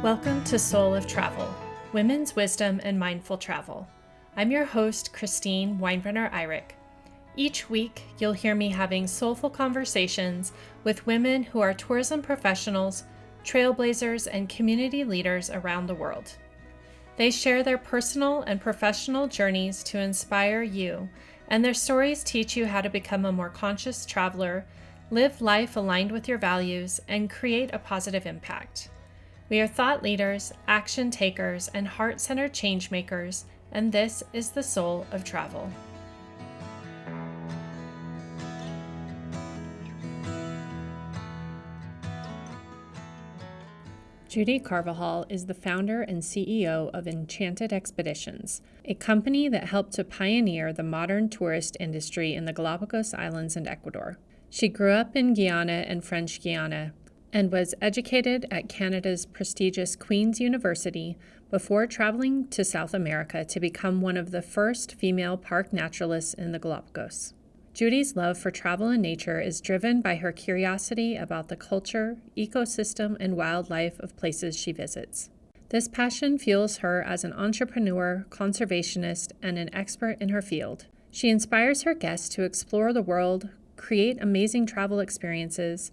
Welcome to Soul of Travel, Women's Wisdom and Mindful Travel. I'm your host, Christine Weinbrenner-Eyrich. Each week, you'll hear me having soulful conversations with women who are tourism professionals, trailblazers, and community leaders around the world. They share their personal and professional journeys to inspire you, and their stories teach you how to become a more conscious traveler, live life aligned with your values, and create a positive impact. We are thought leaders, action takers, and heart-centered change makers, and this is the soul of travel. Judy Carvalhal is the founder and CEO of Enchanted Expeditions, a company that helped to pioneer the modern tourist industry in the Galapagos Islands and Ecuador. She grew up in Guyana and French Guiana and was educated at Canada's prestigious Queen's University before traveling to South America to become one of the first female park naturalists in the Galapagos. Judy's love for travel and nature is driven by her curiosity about the culture, ecosystem, and wildlife of places she visits. This passion fuels her as an entrepreneur, conservationist, and an expert in her field. She inspires her guests to explore the world, create amazing travel experiences,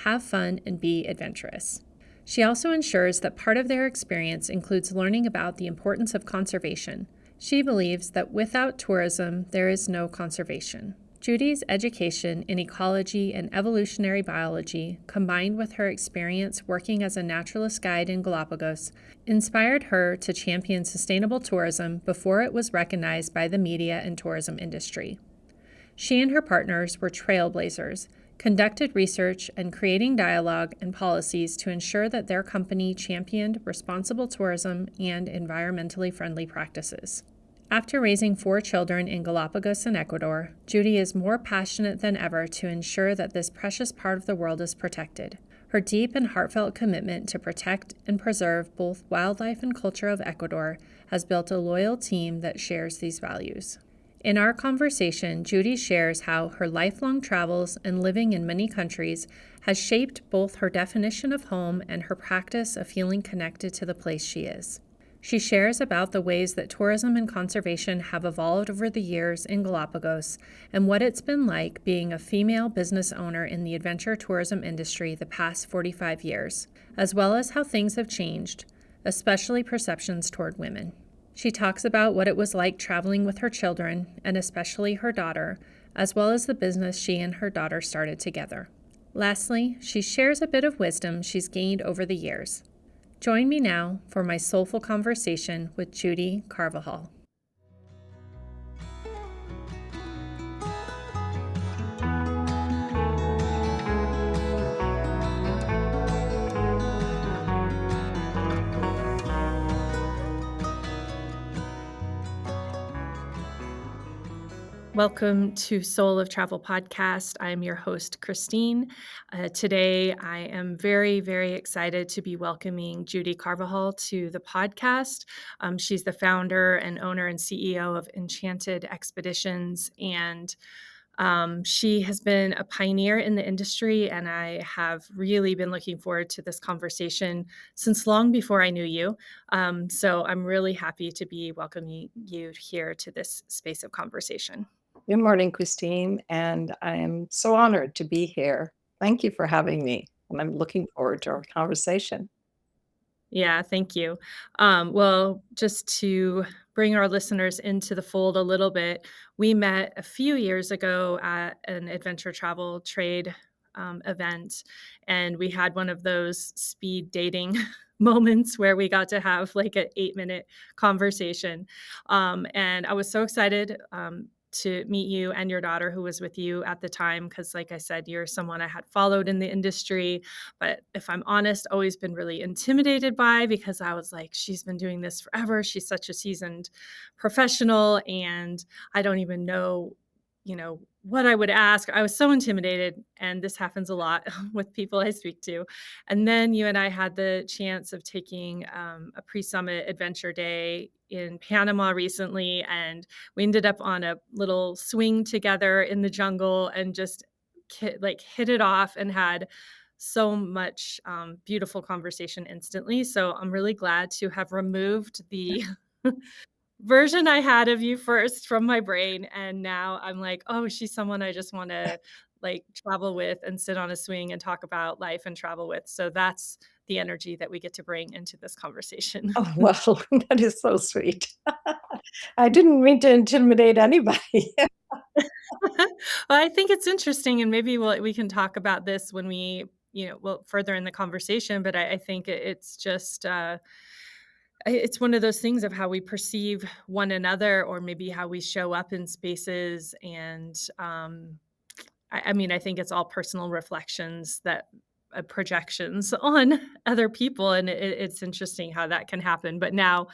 have fun, and be adventurous. She also ensures that part of their experience includes learning about the importance of conservation. She believes that without tourism, there is no conservation. Judy's education in ecology and evolutionary biology, combined with her experience working as a naturalist guide in Galapagos, inspired her to champion sustainable tourism before it was recognized by the media and tourism industry. She and her partners were trailblazers, conducted research, and creating dialogue and policies to ensure that their company championed responsible tourism and environmentally friendly practices. After raising 4 children in Galapagos and Ecuador, Judy is more passionate than ever to ensure that this precious part of the world is protected. Her deep and heartfelt commitment to protect and preserve both wildlife and culture of Ecuador has built a loyal team that shares these values. In our conversation, Judy shares how her lifelong travels and living in many countries has shaped both her definition of home and her practice of feeling connected to the place she is. She shares about the ways that tourism and conservation have evolved over the years in Galapagos and what it's been like being a female business owner in the adventure tourism industry the past 45 years, as well as how things have changed, especially perceptions toward women. She talks about what it was like traveling with her children, and especially her daughter, as well as the business she and her daughter started together. Lastly, she shares a bit of wisdom she's gained over the years. Join me now for my soulful conversation with Judy Carvalhal. Welcome to Soul of Travel podcast. I am your host, Christine. Today, I am very, very excited to be welcoming Judy Carvalhal to the podcast. She's the founder and owner and CEO of Enchanted Expeditions, and she has been a pioneer in the industry, and I have really been looking forward to this conversation since long before I knew you. So I'm really happy to be welcoming you here to this space of conversation. Good morning, Christine, and I am so honored to be here. Thank you for having me, and I'm looking forward to our conversation. Yeah, thank you. Well, just to bring our listeners into the fold a little bit, we met a few years ago at an adventure travel trade event, and we had one of those speed dating moments where we got to have like an 8-minute conversation. And I was so excited to meet you and your daughter who was with you at the time, because like I said, you're someone I had followed in the industry, but if I'm honest, always been really intimidated by, because I was like, she's been doing this forever. She's such a seasoned professional, and I don't even know, what I would ask. I was so intimidated, and this happens a lot with people I speak to. And then you and I had the chance of taking a pre-summit adventure day in Panama recently, and we ended up on a little swing together in the jungle and just hit it off and had so much beautiful conversation instantly. So I'm really glad to have removed the version I had of you first from my brain, and now I'm like, "Oh, she's someone I just wanna, like, travel with and sit on a swing and talk about life and travel with." So that's the energy that we get to bring into this conversation. Oh, well, that is so sweet. I didn't mean to intimidate anybody. Well, I think it's interesting, and maybe we can talk about this when well, further in the conversation, but I think it's just, it's one of those things of how we perceive one another or maybe how we show up in spaces and, I mean, I think it's all personal reflections that projections on other people, and it's interesting how that can happen, but now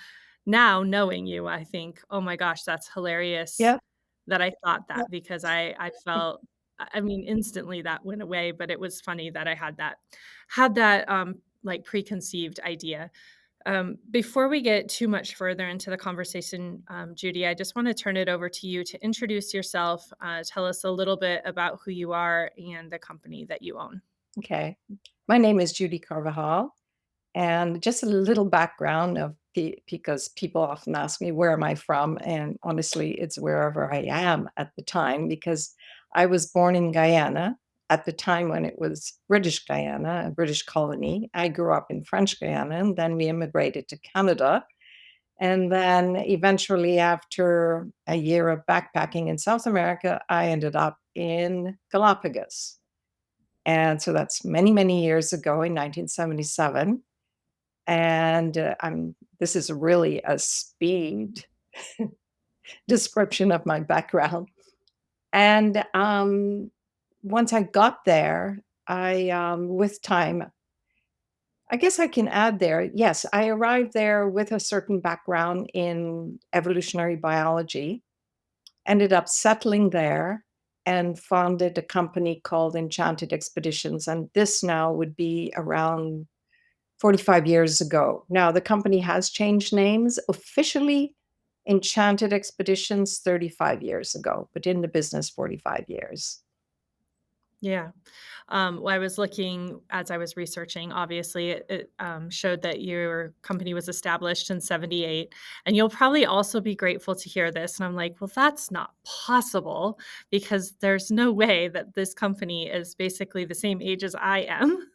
knowing you, I think, "Oh my gosh, that's hilarious Yeah, that I thought yeah, that," because I felt I mean, instantly that went away, but it was funny that I had that, like, preconceived idea. Before we get too much further into the conversation, Judy, I just want to turn it over to you to introduce yourself. Tell us a little bit about who you are and the company that you own. okay. My name is Judy Carvalhal. And just a little background of because people often ask me, where am I from? And honestly, it's wherever I am at the time, because I was born in Guyana at the time when it was British Guyana, a British colony. I grew up in French Guyana, and then we immigrated to Canada. And then eventually, after a year of backpacking in South America, I ended up in Galapagos. And so that's many, many years ago in 1977. And, this is really a speed description of my background. And, once I got there, with time I guess I can add there, yes, I arrived there with a certain background in evolutionary biology, ended up settling there, and founded a company called Enchanted Expeditions, and this now would be around 45 years ago. Now, the company has changed names. Officially, Enchanted Expeditions 35 years ago, but in the business 45 years. Yeah. Well, I was looking as I was researching, obviously, it showed that your company was established in 78. And you'll probably also be grateful to hear this. And I'm like, well, that's not possible because there's no way that this company is basically the same age as I am.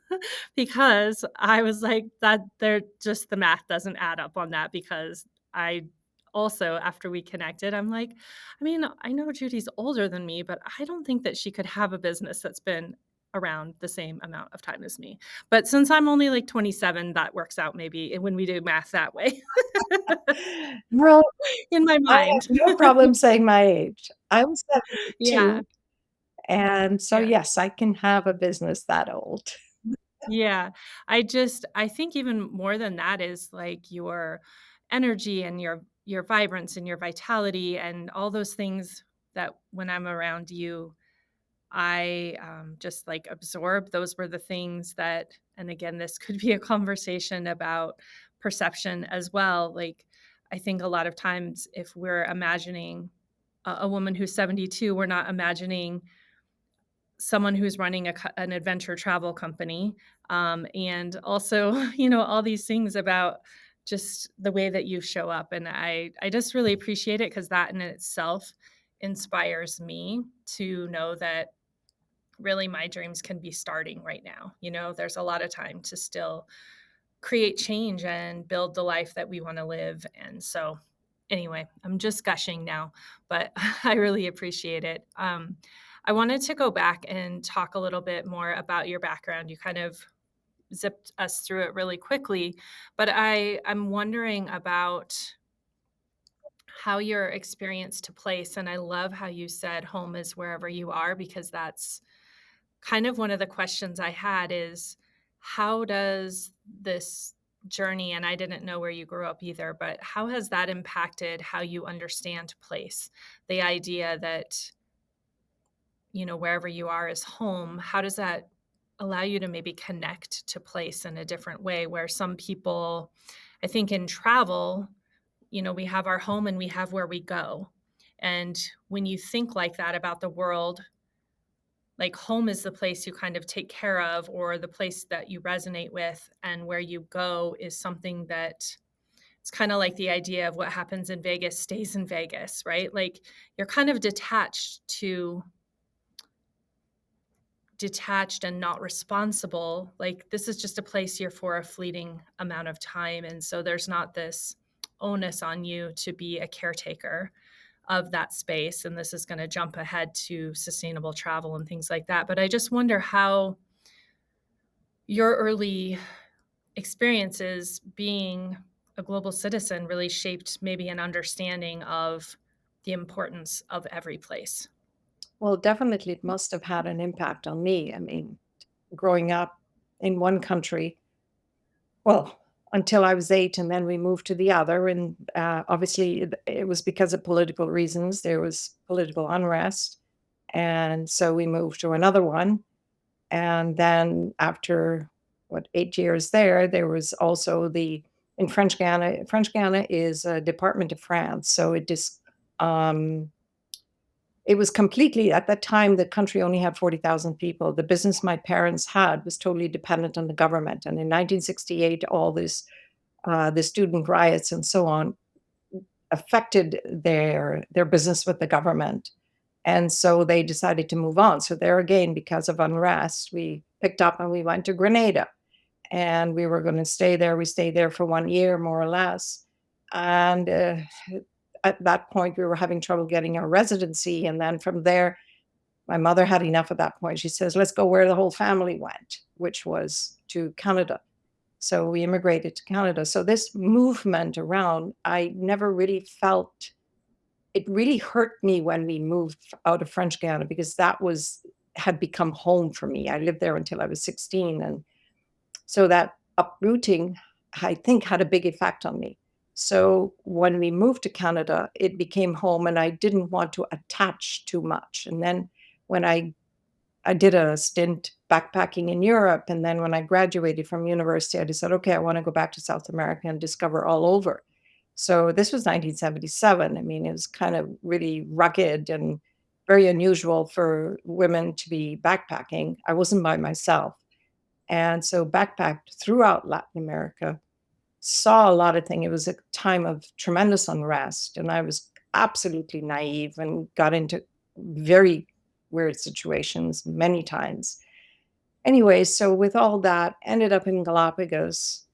Because I was like, that they're just the math doesn't add up on that because I also, after we connected, I'm like, I mean, I know Judy's older than me, but I don't think that she could have a business that's been around the same amount of time as me. But since I'm only like 27, that works out maybe when we do math that way Well, in my I mind. have no problem saying my age. I'm Yeah, 72, and so, yeah, yes, I can have a business that old. yeah. I think even more than that is like your energy and your vibrance and your vitality and all those things that when I'm around you, I, just, like, absorb. Those were the things that and again, this could be a conversation about perception as well. Like, I think a lot of times if we're imagining a woman who's 72, we're not imagining someone who's running an adventure travel company, and also, all these things about just the way that you show up, and I just really appreciate it because that in itself inspires me to know that really my dreams can be starting right now. There's a lot of time to still create change and build the life that we want to live. And so, anyway, I'm just gushing now, but I really appreciate it. I wanted to go back and talk a little bit more about your background. You kind of zipped us through it really quickly, but I'm wondering about how your experience to place. And I love how you said home is wherever you are because that's kind of one of the questions I had is how does this journey, and I didn't know where you grew up either, but how has that impacted how you understand place? The idea that, wherever you are is home, how does that allow you to maybe connect to place in a different way where some people, I think in travel, we have our home and we have where we go. And when you think like that about the world, like home is the place you kind of take care of, or the place that you resonate with, and where you go is something that it's kind of like the idea of what happens in Vegas stays in Vegas, right? Like you're kind of detached and not responsible. Like this is just a place you're for a fleeting amount of time. And so there's not this onus on you to be a caretaker of that space. And this is going to jump ahead to sustainable travel and things like that. But I just wonder how your early experiences being a global citizen really shaped maybe an understanding of the importance of every place. Well, definitely it must have had an impact on me. I mean, growing up in one country, well, until I was 8, and then we moved to the other, and, obviously, it was because of political reasons. There was political unrest, and so we moved to another one, and then after, what, 8 years there, there was also the in French Guiana is a department of France, so um it was completely at that time, the country only had 40,000 people. The business my parents had was totally dependent on the government, and in 1968, all this, the student riots and so on affected their business with the government, and so they decided to move on. So there again, because of unrest, we picked up and we went to Grenada, and we were gonna stay there. We stayed there for 1 year, more or less, and, at that point, we were having trouble getting our residency, and then from there my mother had enough at that point. She says, "Let's go where the whole family went," which was to Canada. So we immigrated to Canada. So this movement around, I never really felt it really hurt me when we moved out of French Guiana because that was had become home for me. I lived there until I was 16, and so that uprooting, I think, had a big effect on me. So when we moved to Canada, it became home, and I didn't want to attach too much. And then when I did a stint backpacking in Europe, and then when I graduated from university, I decided, "Okay, I wanna go back to South America and discover all over." So this was 1977. I mean, it was kind of really rugged and very unusual for women to be backpacking. I wasn't by myself, and so backpacked throughout Latin America, saw a lot of things. It was a time of tremendous unrest, and I was absolutely naive and got into very weird situations many times. Anyway, so with all that, ended up in Galapagos.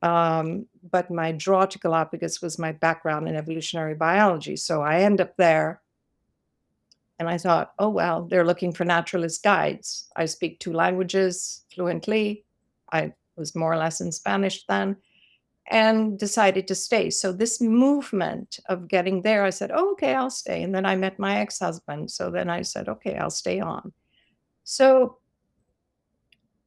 But my draw to Galapagos was my background in evolutionary biology. So I end up there and I thought, oh, well, they're looking for naturalist guides. I speak 2 languages fluently. I was more or less in Spanish then and decided to stay. So this movement of getting there, I said, "Oh, okay, I'll stay." And then I met my ex-husband. So then I said, "Okay, I'll stay on." So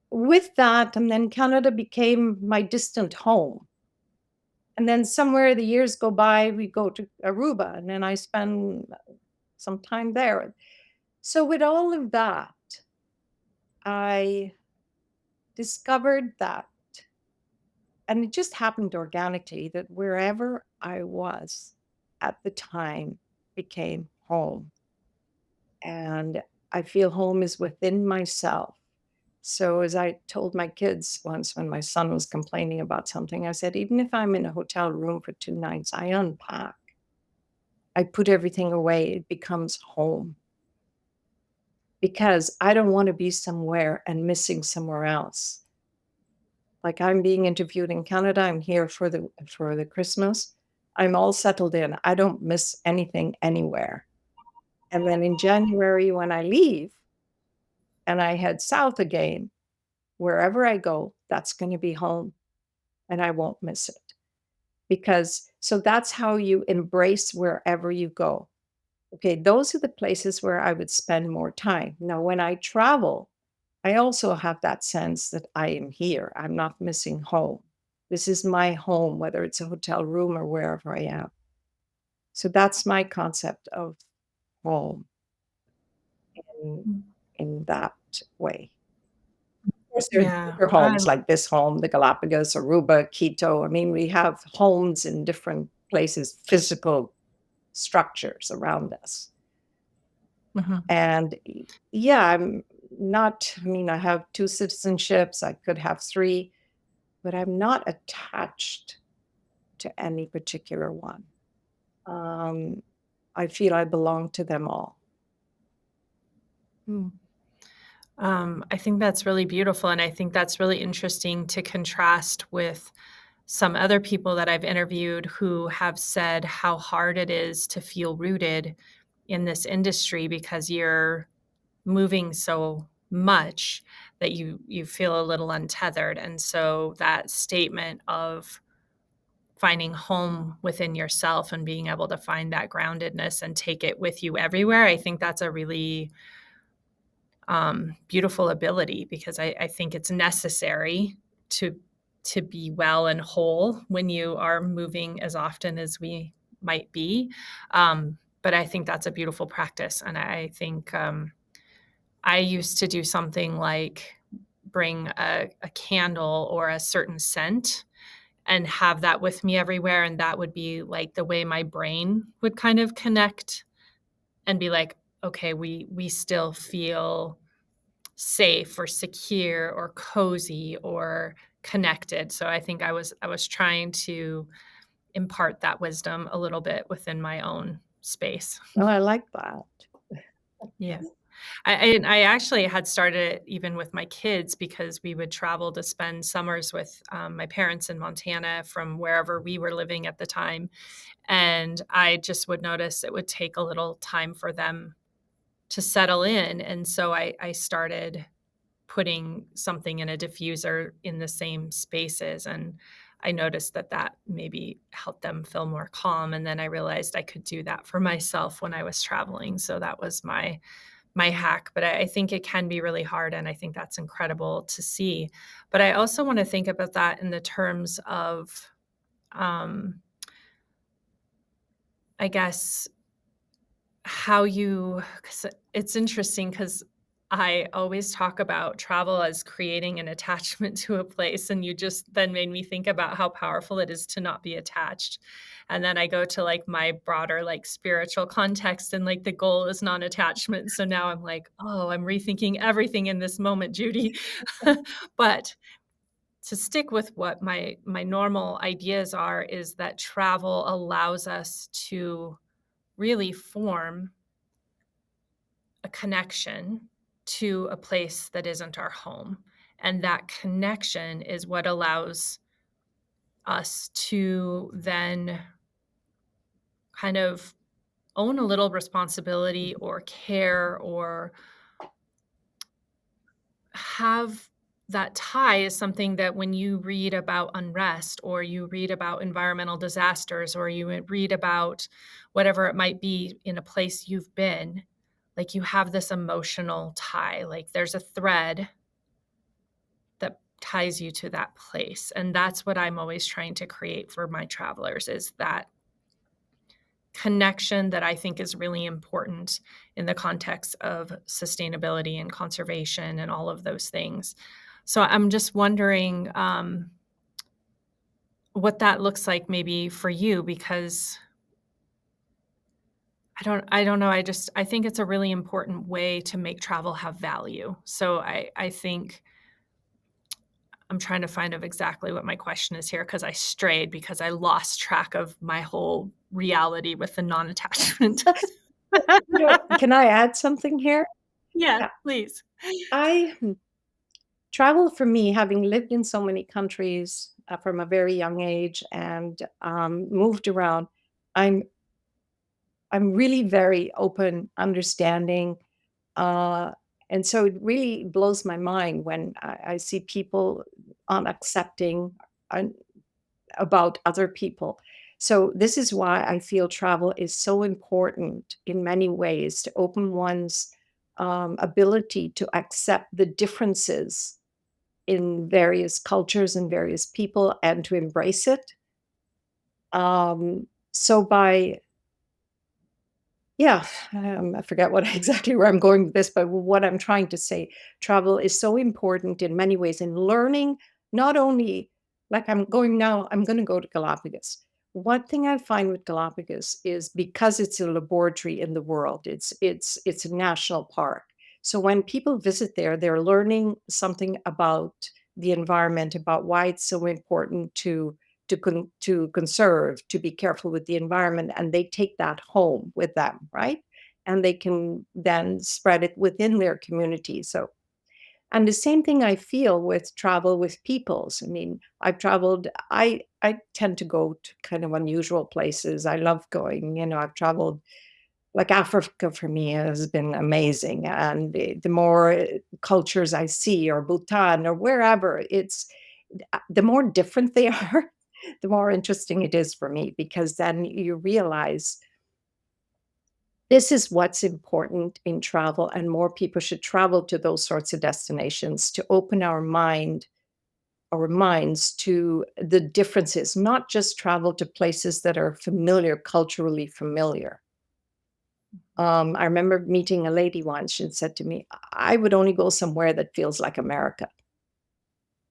with that, and then Canada became my distant home. And then somewhere the years go by, we go to Aruba, and then I spend some time there. So with all of that, I discovered that, and it just happened organically, that wherever I was at the time became home. And I feel home is within myself. So, as I told my kids once when my son was complaining about something, I said, even if I'm in a hotel room for 2 nights, I unpack, I put everything away, it becomes home because I don't want to be somewhere and missing somewhere else. Like I'm being interviewed in Canada, I'm here for the Christmas. I'm all settled in. I don't miss anything anywhere. And then in January when I leave and I head south again, wherever I go, that's going to be home and I won't miss it. Because so that's how you embrace wherever you go. Okay, those are the places where I would spend more time. Now, when I travel, I also have that sense that I am here. I'm not missing home. This is my home, whether it's a hotel room or wherever I am. So that's my concept of home in, Mm. in that way. Of course, there are Yeah, bigger homes like this home, the Galapagos, Aruba, Quito. I mean, we have homes in different places, physical structures around us. mhm. And yeah, not, I mean, I have two citizenships, I could have three, but I'm not attached to any particular one. Um, I feel I belong to them all. Mm. I think that's really beautiful, and I think that's really interesting to contrast with some other people that I've interviewed who have said how hard it is to feel rooted in this industry because you're moving so much that you feel a little untethered, and so that statement of finding home within yourself and being able to find that groundedness and take it with you everywhere, I think that's a really beautiful ability because I think it's necessary to to be well and whole when you are moving as often as we might be. But I think that's a beautiful practice, and I think I used to do something like bring a candle or a certain scent and have that with me everywhere, and that would be like the way my brain would kind of connect and be like, okay, we still feel safe or secure or cozy or connected. So I think I was trying to impart that wisdom a little bit within my own space. Oh, I like that. Yeah. I actually had started it even with my kids because we would travel to spend summers with, my parents in Montana from wherever we were living at the time, and I just would notice it would take a little time for them to settle in, and so I started putting something in a diffuser in the same spaces, and I noticed that that maybe helped them feel more calm, and then I realized I could do that for myself when I was traveling, so that was my hack, but I think it can be really hard, and I think that's incredible to see. But I also wanna think about that in the terms of, um, I guess how you 'cause it's interesting because I always talk about travel as creating an attachment to a place, and you just then made me think about how powerful it is to not be attached. And then I go to, like, my broader, like, spiritual context, and, like, the goal is non-attachment, so now I'm like, "Oh, I'm rethinking everything in this moment, Judy." But to stick with what my normal ideas are is that travel allows us to really form a connection to a place that isn't our home. And that connection is what allows us to then kind of own a little responsibility or care or have that tie is something that when you read about unrest or you read about environmental disasters or you read about whatever it might be in a place you've been, like you have this emotional tie, like there's a thread that ties you to that place, and that's what I'm always trying to create for my travelers is that connection that I think is really important in the context of sustainability and conservation and all of those things. So I'm just wondering, what that looks like maybe for you because I don't know, I think it's a really important way to make travel have value. So I think I'm trying to find of exactly what my question is here because I strayed because I lost track of my whole reality with the non-attachment. Can I add something here? Yeah, Yeah. please. I travel for me, having lived in so many countries from a very young age and moved around, I'm I'm really very open, understanding, uh, and so it really blows my mind when I see people unaccepting un- about other people. So this is why I feel travel is so important in many ways to open one's ability to accept the differences in various cultures and various people and to embrace it. So by yeah, I forget what exactly where I'm going with this, but what I'm trying to say, travel is so important in many ways in learning, not only like I'm going now, I'm going to go to Galapagos. One thing I find with Galapagos is because it's a laboratory in the world, it's a national park. So when people visit there, they're learning something about the environment, about why it's so important to conserve, to be careful with the environment, and they take that home with them, right? And they can then spread it within their community. So, and the same thing I feel with travel with peoples. I mean, I've traveled, I tend to go to kind of unusual places. I love going, I've traveled like Africa for me has been amazing. And the more cultures I see, or Bhutan, or wherever, the more different they are, the more interesting it is for me, because then you realize this is what's important in travel, and more people should travel to those sorts of destinations to open our minds to the differences, not just travel to places that are familiar, culturally familiar. I remember meeting a lady once. She said to me, I would only go somewhere that feels like America.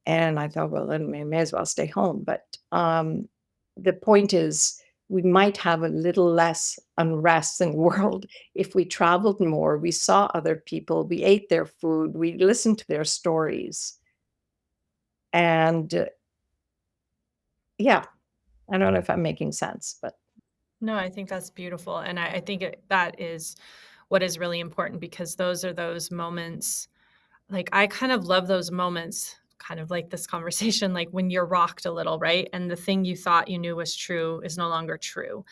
And I thought, well, then we may as well stay home. But the point is, we might have a little less unrest in the world if we traveled more, we saw other people, we ate their food, we listened to their stories. And yeah, I don't know if I'm making sense, but No, I think that's beautiful, and I think that is what is really important because those are those moments. Like, I kind of love those moments, kind of like this conversation, like when you're rocked a little, right? And the thing you thought you knew was true is no longer true.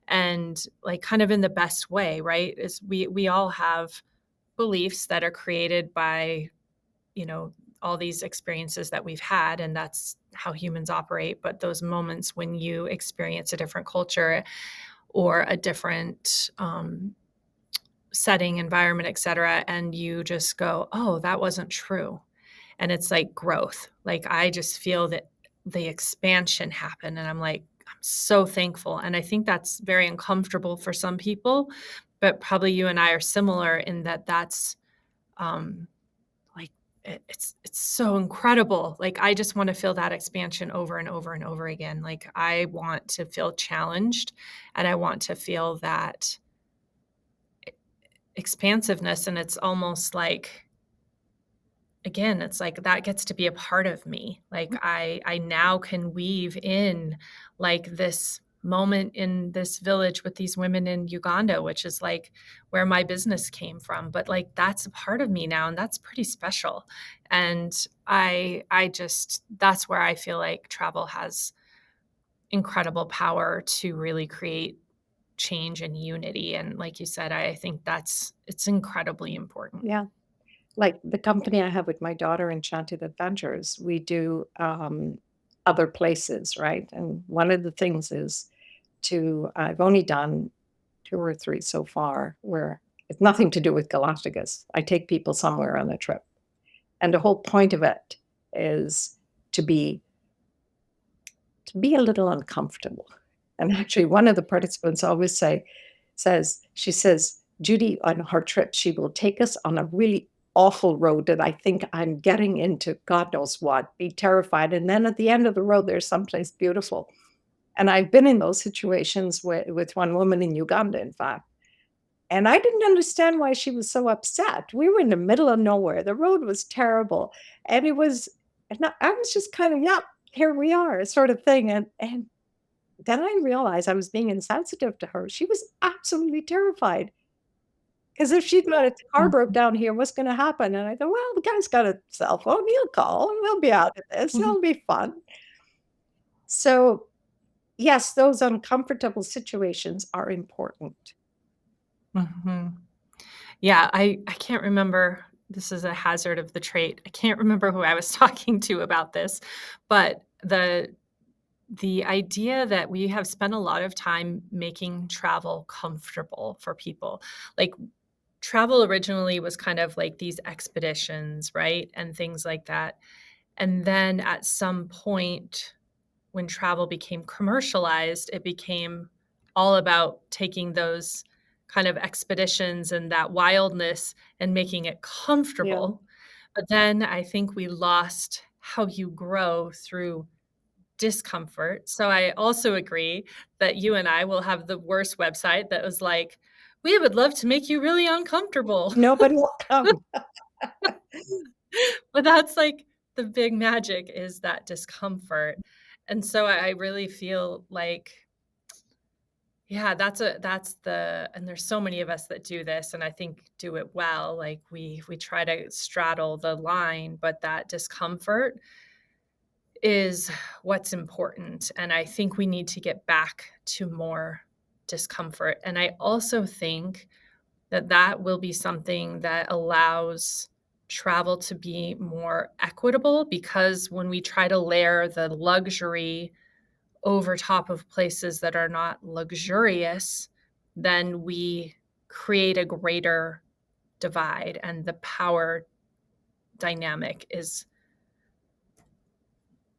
And like kind of in the best way, right? Is we all have beliefs that are created by, you know, all these experiences that we've had, and that's how humans operate. But those moments when you experience a different culture or a different setting, environment, et cetera, and you just go, oh, that wasn't true. And it's like growth. Like I just feel that the expansion happen. And I'm like, I'm so thankful. And I think that's very uncomfortable for some people, but probably you and I are similar in that that's um like it's so incredible. Like I just want to feel that expansion over and over and over again. Like I want to feel challenged and I want to feel that expansiveness. And it's almost like again, it's like that gets to be a part of me. Like I now can weave in like this moment in this village with these women in Uganda, which is like where my business came from. But like that's a part of me now and that's pretty special. And I just that's where I feel like travel has incredible power to really create change and unity. And like you said, I think that's it's incredibly important. yeah. Like the company I have with my daughter, Enchanted Adventures, we do other places, right? And one of the things is I've only done two or three so far where it's nothing to do with Galapagos. I take people somewhere on a trip. And the whole point of it is to be a little uncomfortable. And actually, one of the participants always she says, Judy, on her trip, she will take us on a really awful road that I think I'm getting into God knows what, be terrified. And then at the end of the road, there's someplace beautiful. And I've been in those situations with one woman in Uganda, in fact. And I didn't understand why she was so upset. We were in the middle of nowhere. The road was terrible. And it was, and I was just kind of, yeah, here we are, sort of thing. And then I realized I was being insensitive to her. She was absolutely terrified because if she'd known if the car broke down here, what's going to happen? And I thought, well, the guy's got a cell phone. He'll call and we'll be out of this. Mhm. It'll be fun. So, yes, those uncomfortable situations are important. Mhm. Yeah, I can't remember this is a hazard of the trait. I can't remember who I was talking to about this, but the idea that we have spent a lot of time making travel comfortable for people. Like, travel originally was kind of like these expeditions, right? And things like that. And then at some point when travel became commercialized, it became all about taking those kind of expeditions and that wildness and making it Yeah. comfortable. But then I think we lost how you grow through discomfort. So I also agree that you and I will have the worst website that was like, We would love to make you really uncomfortable. Nobody will come. But that's like the big magic is that discomfort. And so I really feel like, yeah, that's the and there's so many of us that do this and I think do it well. Like we try to straddle the line, but that discomfort is what's important. And I think we need to get back to more discomfort. And I also think that that will be something that allows travel to be more equitable because when we try to layer the luxury over top of places that are not luxurious, then we create a greater divide and the power dynamic is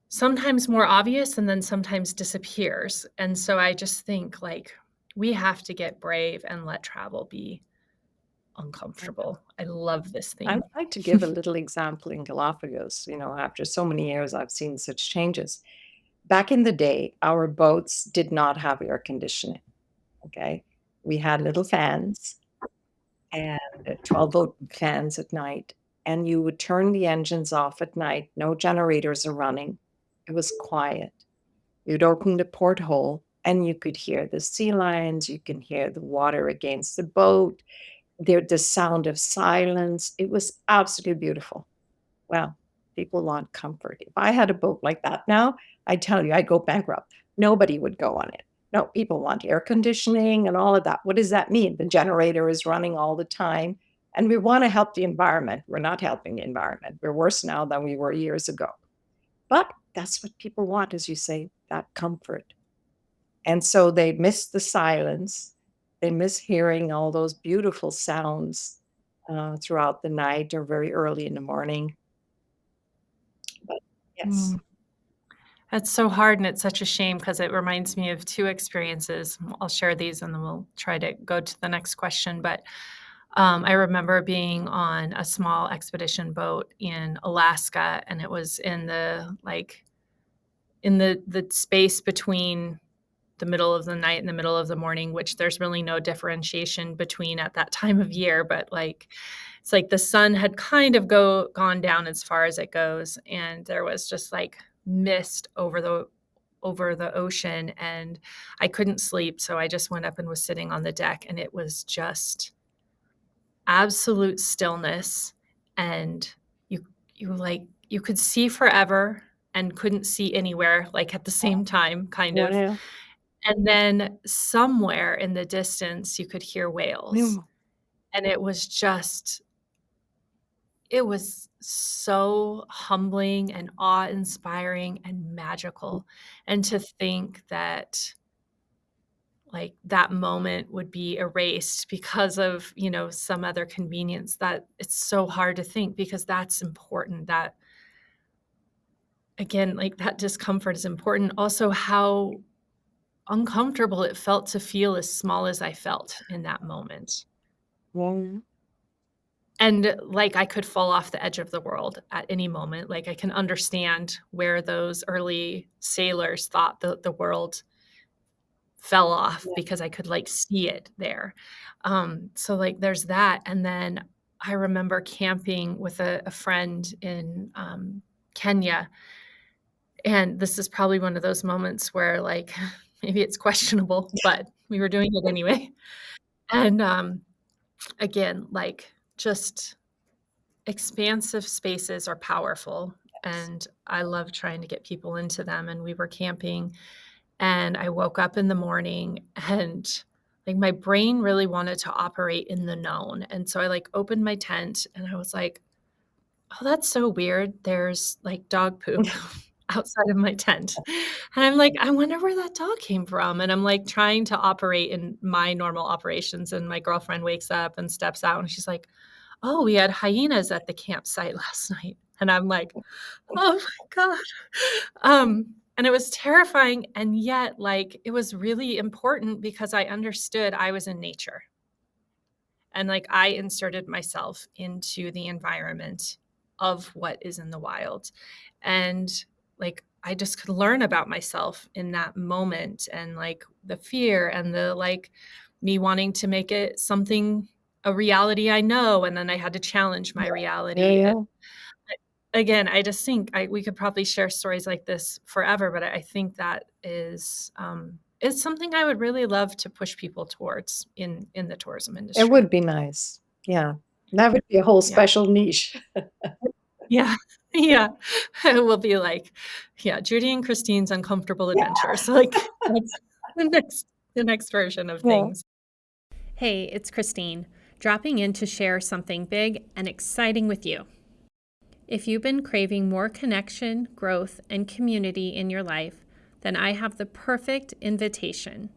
sometimes more obvious and then sometimes disappears. And so I just think like we have to get brave and let travel be uncomfortable. I love this I'd theme. like to give a little example in Galapagos. After so many years, I've seen such changes. Back in the day, our boats did not have air conditioning. Okay. We had little fans and 12-volt fans at night, and you would turn the engines off at night. No generators are running. It was quiet. You'd open the porthole and you could hear the sea lions, you can hear the water against the boat, the sound of silence. It was absolutely beautiful. Well, people want comfort. If I had a boat like that now, I tell you, I'd go bankrupt. Nobody would go on it. No, people want air conditioning and all of that. What does that mean? The generator is running all the time. And we want to help the environment. We're not helping the environment. We're worse now than we were years ago. But that's what people want, as you say, that comfort. And so they miss the silence. They miss hearing all those beautiful sounds throughout the night or very early in the morning. But yes. Mm. That's so hard, and it's such a shame because it reminds me of 2 experiences. I'll share these, and then we'll try to go to the next question, but, I remember being on a small expedition boat in Alaska, and it was in the, like in the space between the middle of the night and the middle of the morning, which there's really no differentiation between at that time of year, but, like, it's like the sun had kind of gone down as far as it goes, and there was just, like, mist over the ocean, and I couldn't sleep, so I just went up and was sitting on the deck, and it was just absolute stillness, and you you could see forever and couldn't see anywhere, like, at the same time, kind of. Well, And then somewhere in the distance, you could hear whales, mm, and it was so humbling and awe-inspiring and magical, and to think that, like, that moment would be erased because of, some other convenience, that it's so hard to think because that's important, that again, like, that discomfort is important. Also, how uncomfortable it felt to feel as small as I felt in that moment. well, And, like, I could fall off the edge of the world at any moment, like, I can understand where those early sailors thought the world fell off yeah, because I could, like, see it there. So, like, there's that, and then I remember camping with a friend in, Kenya, and this is probably one of those moments where, like, maybe it's questionable, but we were doing it anyway. And, again, like, just expansive spaces are powerful, yes. and I love trying to get people into them, and we were camping, and I woke up in the morning, and, like, my brain really wanted to operate in the known, and so I, like, opened my tent, and I was like, "Oh, that's so weird. There's, like, dog poop outside of my tent." And I'm like, "I wonder where that dog came from." And I'm, like, trying to operate in my normal operations, and my girlfriend wakes up and steps out, and she's like, "Oh, we had hyenas at the campsite last night." And I'm like, "Oh my god." And it was terrifying, and yet, like, it was really important because I understood I was in nature, and, like, I inserted myself into the environment of what is in the wild, and, like, I just could learn about myself in that moment and, like, the fear and the, like, me wanting to make it something, a reality I know, and then I had to challenge my Yeah, reality. yeah. Again, I just think we could probably share stories like this forever, but I think that is something I would really love to push people towards in the tourism It industry. would be nice. Yeah. That would be a whole Yeah. special niche. Yeah. Yeah. It will be like, yeah, Judy and Christine's uncomfortable adventures. Like that's the next version of Yeah. things. Hey, it's Christine, dropping in to share something big and exciting with you. If you've been craving more connection, growth, and community in your life, then I have the perfect invitation.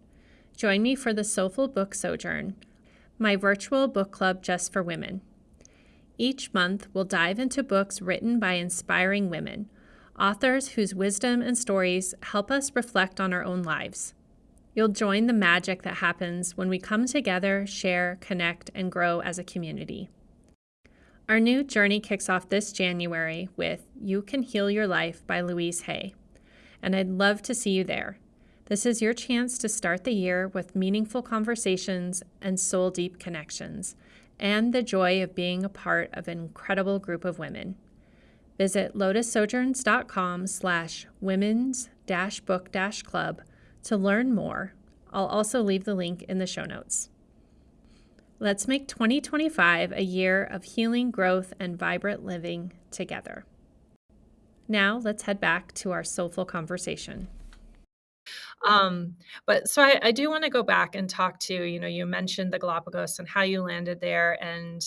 Join me for the Soulful Book Sojourn, my virtual book club just for women. Each month, we'll dive into books written by inspiring women, authors whose wisdom and stories help us reflect on our own lives. You'll join the magic that happens when we come together, share, connect, and grow as a community. Our new journey kicks off this January with You Can Heal Your Life by Louise Hay, and I'd love to see you there. This is your chance to start the year with meaningful conversations and soul-deep connections, and the joy of being a part of an incredible group of women. Visit lotussojourns.com/women's-book-club to learn more. I'll also leave the link in the show notes. Let's make 2025 a year of healing, growth, and vibrant living together. Now let's head back to our soulful conversation. But so I do want to go back and talk to, you mentioned the Galapagos and how you landed there, and,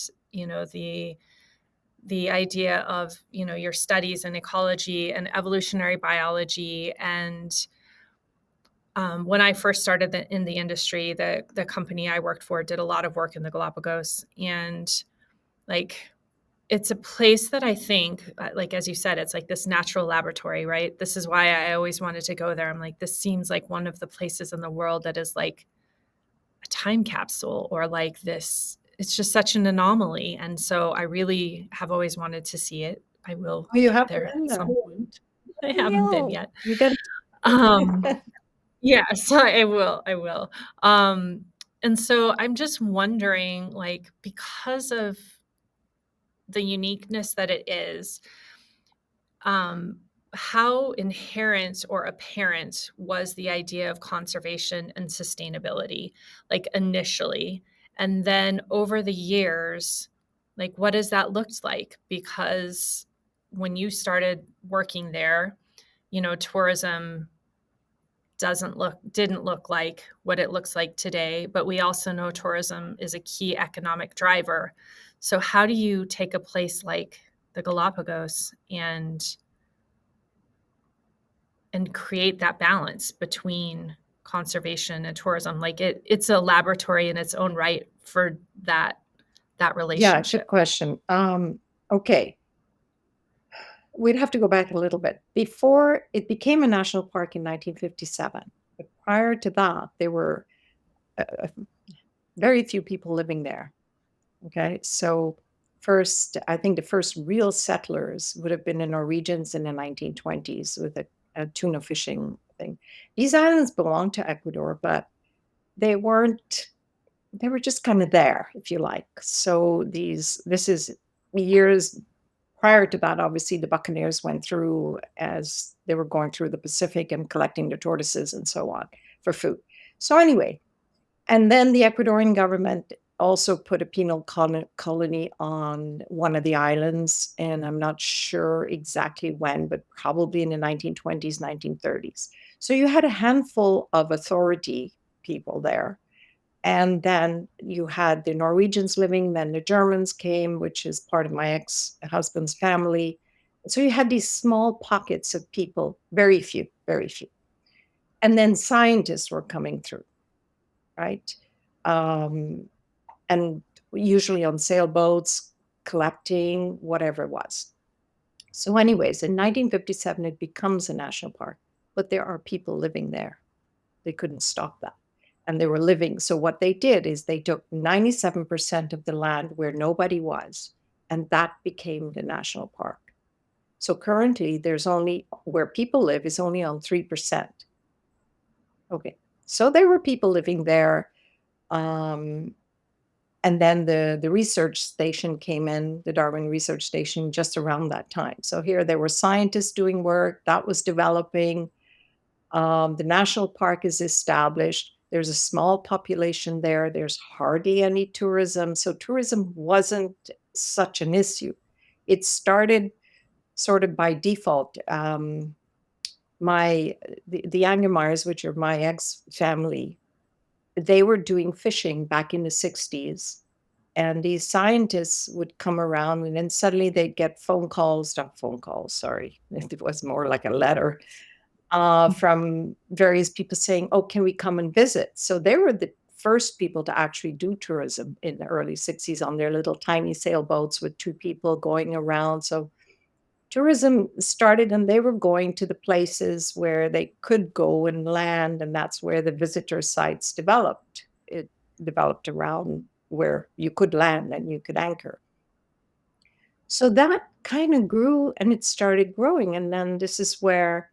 the idea of, your studies in ecology and evolutionary biology. And when I first started in the industry, the company I worked for did a lot of work in the Galapagos. And like, it's a place that I think, like, as you said, it's like this natural laboratory, right? This is why I always wanted to go there. I'm like, this seems like one of the places in the world that is like a time capsule, or like this, it's just such an anomaly. And so I really have always wanted to see it. I will Oh, you get have there been at there. some point. I haven't been Yeah. yet. You got Um, yeah, so I will. I will. And so I'm just wondering, like, because of the uniqueness that it is, um, how inherent or apparent was the idea of conservation and sustainability, like initially? And then over the years, like, what has that looked like? Because when you started working there, tourism didn't look like what it looks like today, but we also know tourism is a key economic driver. So how do you take a place like the Galapagos and create that balance between conservation and tourism? Like it's a laboratory in its own right for that Yeah, good relationship. question. Okay. We'd have to go back a little bit. Before it became a national park in 1957, but prior to that, there were very few people living there. Okay. So, first, I think the first real settlers would have been the Norwegians in the 1920s with a tuna fishing thing. These islands belonged to Ecuador, but they weren't, they were just kind of there, if you like. So, this is years prior to that. Obviously, the buccaneers went through as they were going through the Pacific and collecting the tortoises and so on for food. So, anyway, and then the Ecuadorian government also put a penal colony on one of the islands, and I'm not sure exactly when, but probably in the 1920s, 1930s. So you had a handful of authority people there. And then you had the Norwegians living, then the Germans came, which is part of my ex-husband's family. So you had these small pockets of people, very few, very few. And then scientists were coming through, right? Um, and usually on sailboats, collecting, whatever it was. So, anyways, in 1957, it becomes a national park, but there are people living there. They couldn't stop that. And they were living. So, what they did is they took 97% of the land where nobody was, and that became the national park. So, currently, there's only where people live is only on 3%. Okay. So, there were people living there. Um, and then the research station came in, the Darwin Research Station, just around that time. So here there were scientists doing work that was developing. The national park is established. There's a small population there. There's hardly any tourism. So tourism wasn't such an issue. It started sort of by default. The Angermeyers, which are my ex family, they were doing fishing back in the 60s. And these scientists would come around, and then suddenly they'd get phone calls, not phone calls, sorry. It was more like a letter from various people saying, "Oh, can we come and visit?" So they were the first people to actually do tourism in the early 60s on their little tiny sailboats with two people going around. So tourism started, and they were going to the places where they could go and land, and that's where the visitor sites developed. It developed around where you could land and you could anchor. So that kind of grew and it started growing. And then this is where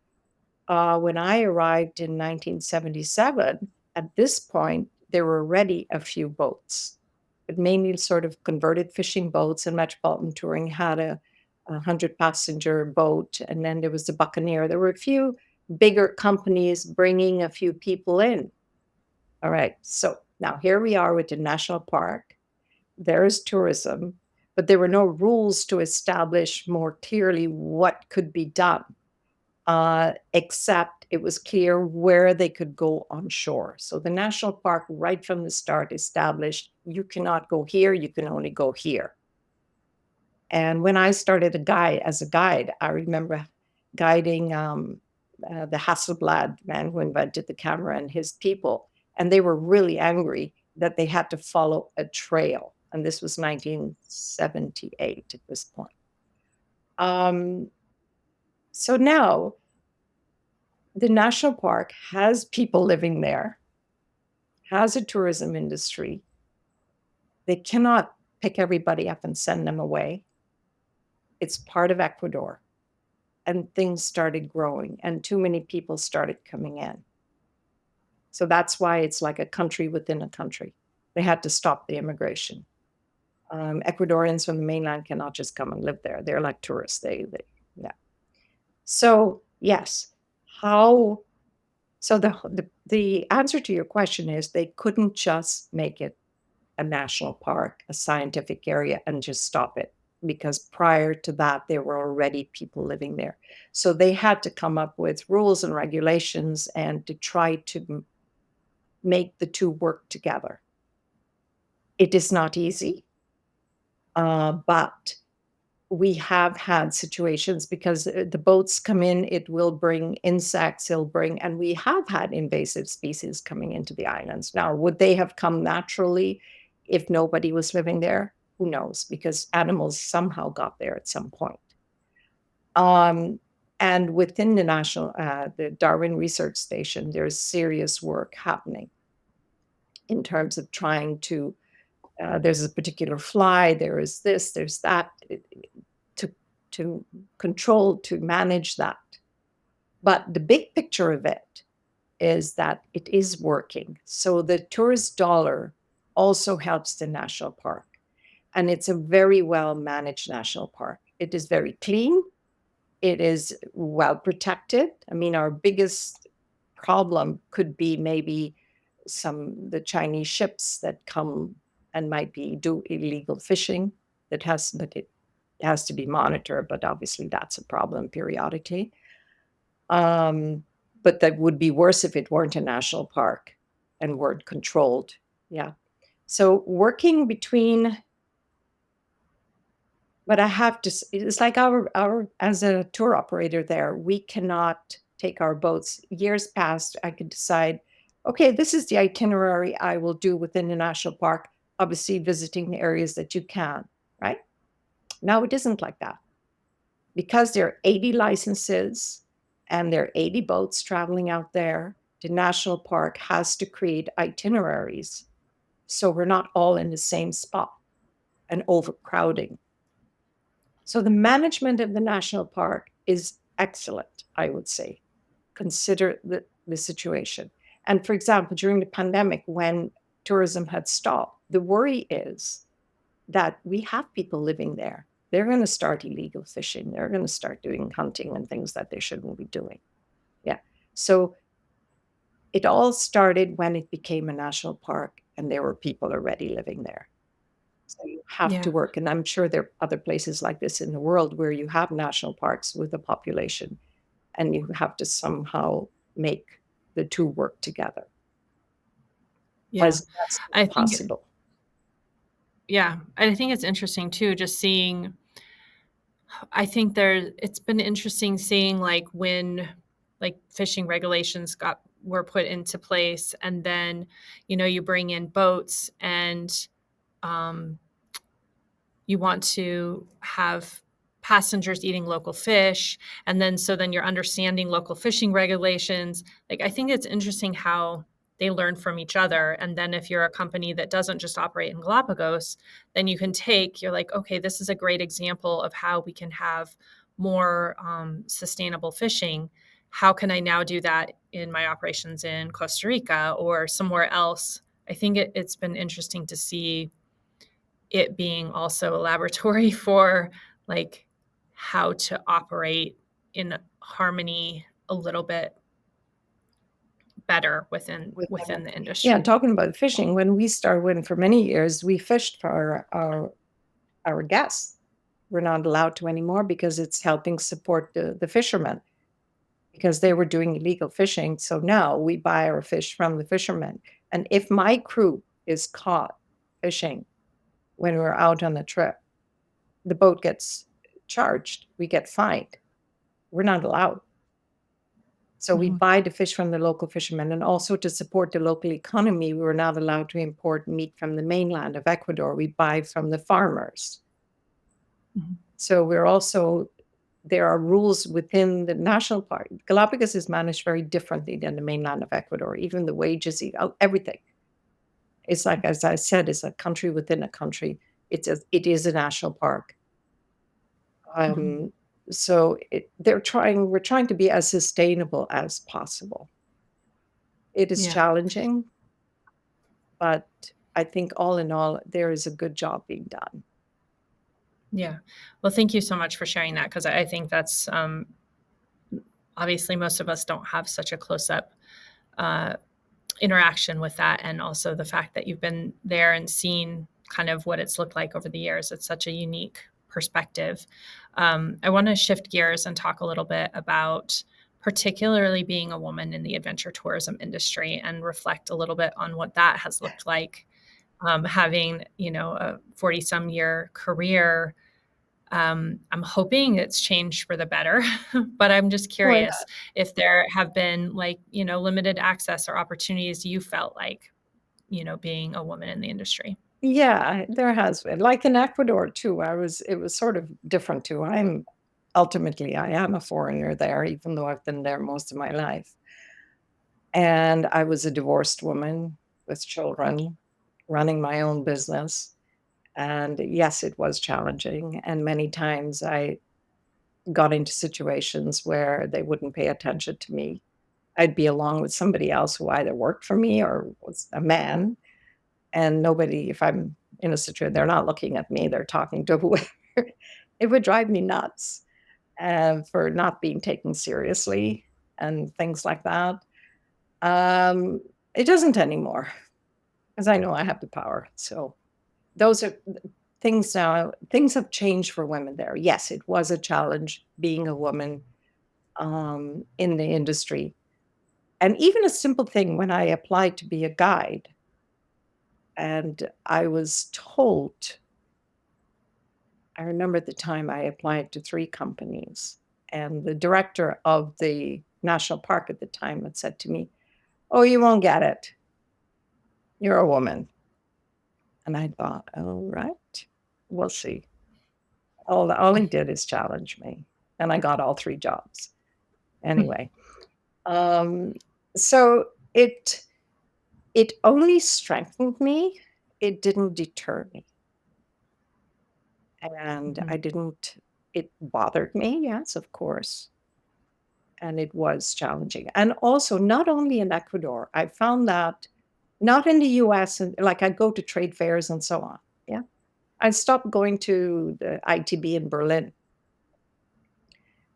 when I arrived in 1977, at this point, there were already a few boats, but mainly sort of converted fishing boats, and Metropolitan Touring had a 100-passenger boat, and then there was the Buccaneer. There were a few bigger companies bringing a few people in. All right, so now here we are with the national park. There is tourism, but there were no rules to establish more clearly what could be done, except it was clear where they could go on shore. So the national park, right from the start, established you cannot go here, you can only go here. And when I started as a guide, I remember guiding the Hasselblad man who invented the camera and his people, and they were really angry that they had to follow a trail. And this was 1978 at this point. Um, so now the national park has people living there, has a tourism industry. They cannot pick everybody up and send them away. It's part of Ecuador. And things started growing, and too many people started coming in. So that's why it's like a country within a country. They had to stop the immigration. Ecuadorians from the mainland cannot just come and live there. They're like tourists. Yeah. So yes, how so the answer to your question is they couldn't just make it a national park, a scientific area, and just stop it, because prior to that, there were already people living there. So they had to come up with rules and regulations and to try to make the two work together. It is not easy, but we have had situations because the boats come in, it will bring insects, and we have had invasive species coming into the islands. Now, would they have come naturally if nobody was living there? Who knows? Because animals somehow got there at some point. And within the Darwin Research Station, there's serious work happening in terms of trying to, there's a particular fly, there is this, there's that, to control, to manage that. But the big picture of it is that it is working. So the tourist dollar also helps the national park. And it's a very well managed national park. It is very clean. It is well protected. I mean, our biggest problem could be maybe the Chinese ships that come and might do illegal fishing. But it has to be monitored, but obviously that's a problem periodically. But that would be worse if it weren't a national park and weren't controlled. Yeah. So working between, but I have to, it's like our as a tour operator there, we cannot take our boats. Years past, I could decide, okay, this is the itinerary I will do within the national park, obviously visiting the areas that you can, right? Now it isn't like that. Because there are 80 licenses and there are 80 boats traveling out there, the national park has to create itineraries so we're not all in the same spot and overcrowding. So the management of the national park is excellent, I would say. Consider the situation. And for example, during the pandemic, when tourism had stopped. The worry is that we have people living there. They're going to start illegal fishing. They're going to start doing hunting and things that they shouldn't be doing. Yeah. So it all started when it became a national park and there were people already living there. So you have to Yeah. work. And I'm sure there are other places like this in the world where you have national parks with a population and you have to somehow make the two work together. Yeah. Was that's I think possible. yeah, I think it's interesting too, just seeing I think it's been interesting seeing like when like fishing regulations were put into place and then, you bring in boats and um you want to have passengers eating local fish and then you're understanding local fishing regulations. Like I think it's interesting how they learn from each other, and then if you're a company that doesn't just operate in Galapagos, then you're like, okay, this is a great example of how we can have more sustainable fishing. How can I now do that in my operations in Costa Rica or somewhere else? I think it's been interesting to see it being also a laboratory for like how to operate in harmony a little bit better within With within the yeah, industry. talking about fishing, when for many years, we fished for our guests. We're not allowed to anymore because it's helping support the fishermen because they were doing illegal fishing. So now we buy our fish from the fishermen. And if my crew is caught fishing when we're out on a trip, the boat gets charged. We get fined. We're not allowed. So we Mhm. buy the fish from the local fishermen, and also to support the local economy, we were not allowed to import meat from the mainland of Ecuador. We buy from the farmers. Mhm. So there are rules within the national park. Galapagos is managed very differently than the mainland of Ecuador, even the wages, everything. It's like, as I said, it's a country within a country. It is a national park. Mhm. Um, so we're trying to be as sustainable as possible. It is Yeah. challenging, but I think all in all, there is a good job being done. Yeah. Well, thank you so much for sharing that because I think that's obviously most of us don't have such a close up uh, interaction with that, and also the fact that you've been there and seen kind of what it's looked like over the years. It's such a unique perspective. I want to shift gears and talk a little bit about particularly being a woman in the adventure tourism industry and reflect a little bit on what that has looked like. Having, a 40 some year career, I'm hoping it's changed for the better, but I'm just Well, curious if there have been like, limited access or opportunities you felt like, being a woman in the industry. yeah, there has been. Like in Ecuador too, it was sort of different too. I am a foreigner there, even though I've been there most of my life. And I was a divorced woman with children, running my own business. And yes, it was challenging. And many times I got into situations where they wouldn't pay attention to me. I'd be along with somebody else who either worked for me or was a man, and nobody, if I'm in a situation, they're not looking at me, they're talking to whoever. It would drive me nuts, for not being taken seriously and things like that. Um, it doesn't anymore because I know I have the power. So those are things now. Things have changed for women there. Yes, it was a challenge being a woman in the industry. And even a simple thing when I applied to be a guide, and I was told, I remember at the time I applied to 3 companies, and the director of the national park at the time had said to me, "Oh, you won't get it. You're a woman." And I thought, "All right, we'll see." All he did is challenge me, and I got all 3 jobs. Anyway, um, so it only strengthened me, it didn't deter me, and Mhm. it bothered me, yes, of course, and it was challenging, and also, not only in Ecuador, I found that Not in the US, and like I go to trade fairs and so on. Yeah. I stopped going to the ITB in Berlin.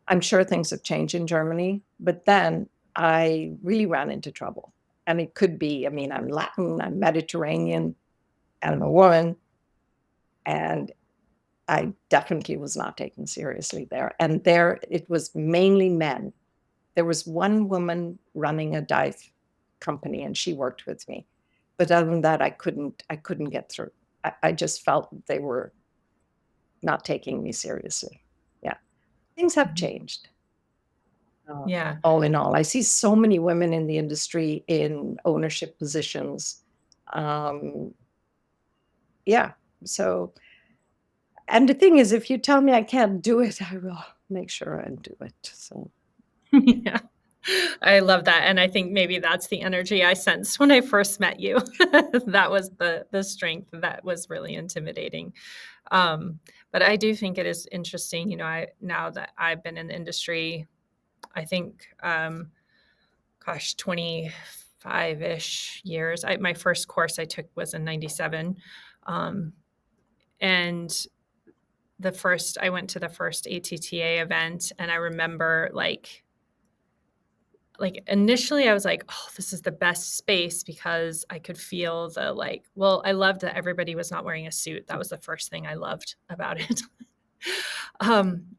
I'm sure things have changed in Germany, but then I really ran into trouble. And it could be, I mean, I'm Latin, I'm Mediterranean, and I'm a woman, and I definitely was not taken seriously there. And there it was mainly men. There was one woman running a dive company and she worked with me. But other than that, I couldn't get through. I just felt they were not taking me seriously. Yeah. Things have Mhm. changed. Uh, Yeah. all in all, I see so many women in the industry in ownership positions. Um, yeah. So, and the thing is, if you tell me I can't do it, I will make sure I do it. So, Yeah. I love that, and I think maybe that's the energy I sensed when I first met you. That was the strength that was really intimidating. Um, but I do think it is interesting, I now that I've been in the industry, I think, gosh, 25-ish years. My first course I took was in '97, um, and I went to the first ATTA event, and I remember, initially, I was like, "Oh, this is the best space," because I could feel I loved that everybody was not wearing a suit. That was the first thing I loved about it.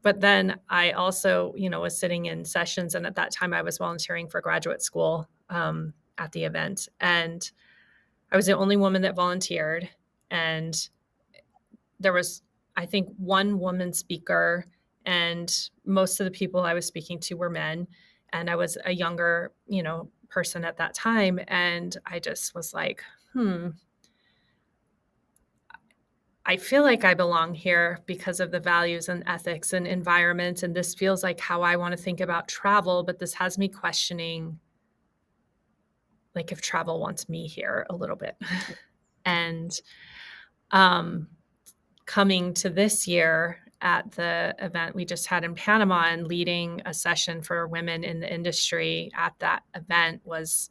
But then I also, was sitting in sessions, and at that time, I was volunteering for graduate school, at the event, and I was the only woman that volunteered, and there was, I think, one woman speaker, and most of the people I was speaking to were men, and I was a younger, person at that time, and I just was like, "Hmm, I feel like I belong here because of the values and ethics and environment, and this feels like how I wanna think about travel, but this has me questioning, if travel wants me here a little bit." And, um coming to this year at the event we just had in Panama and leading a session for women in the industry at that event was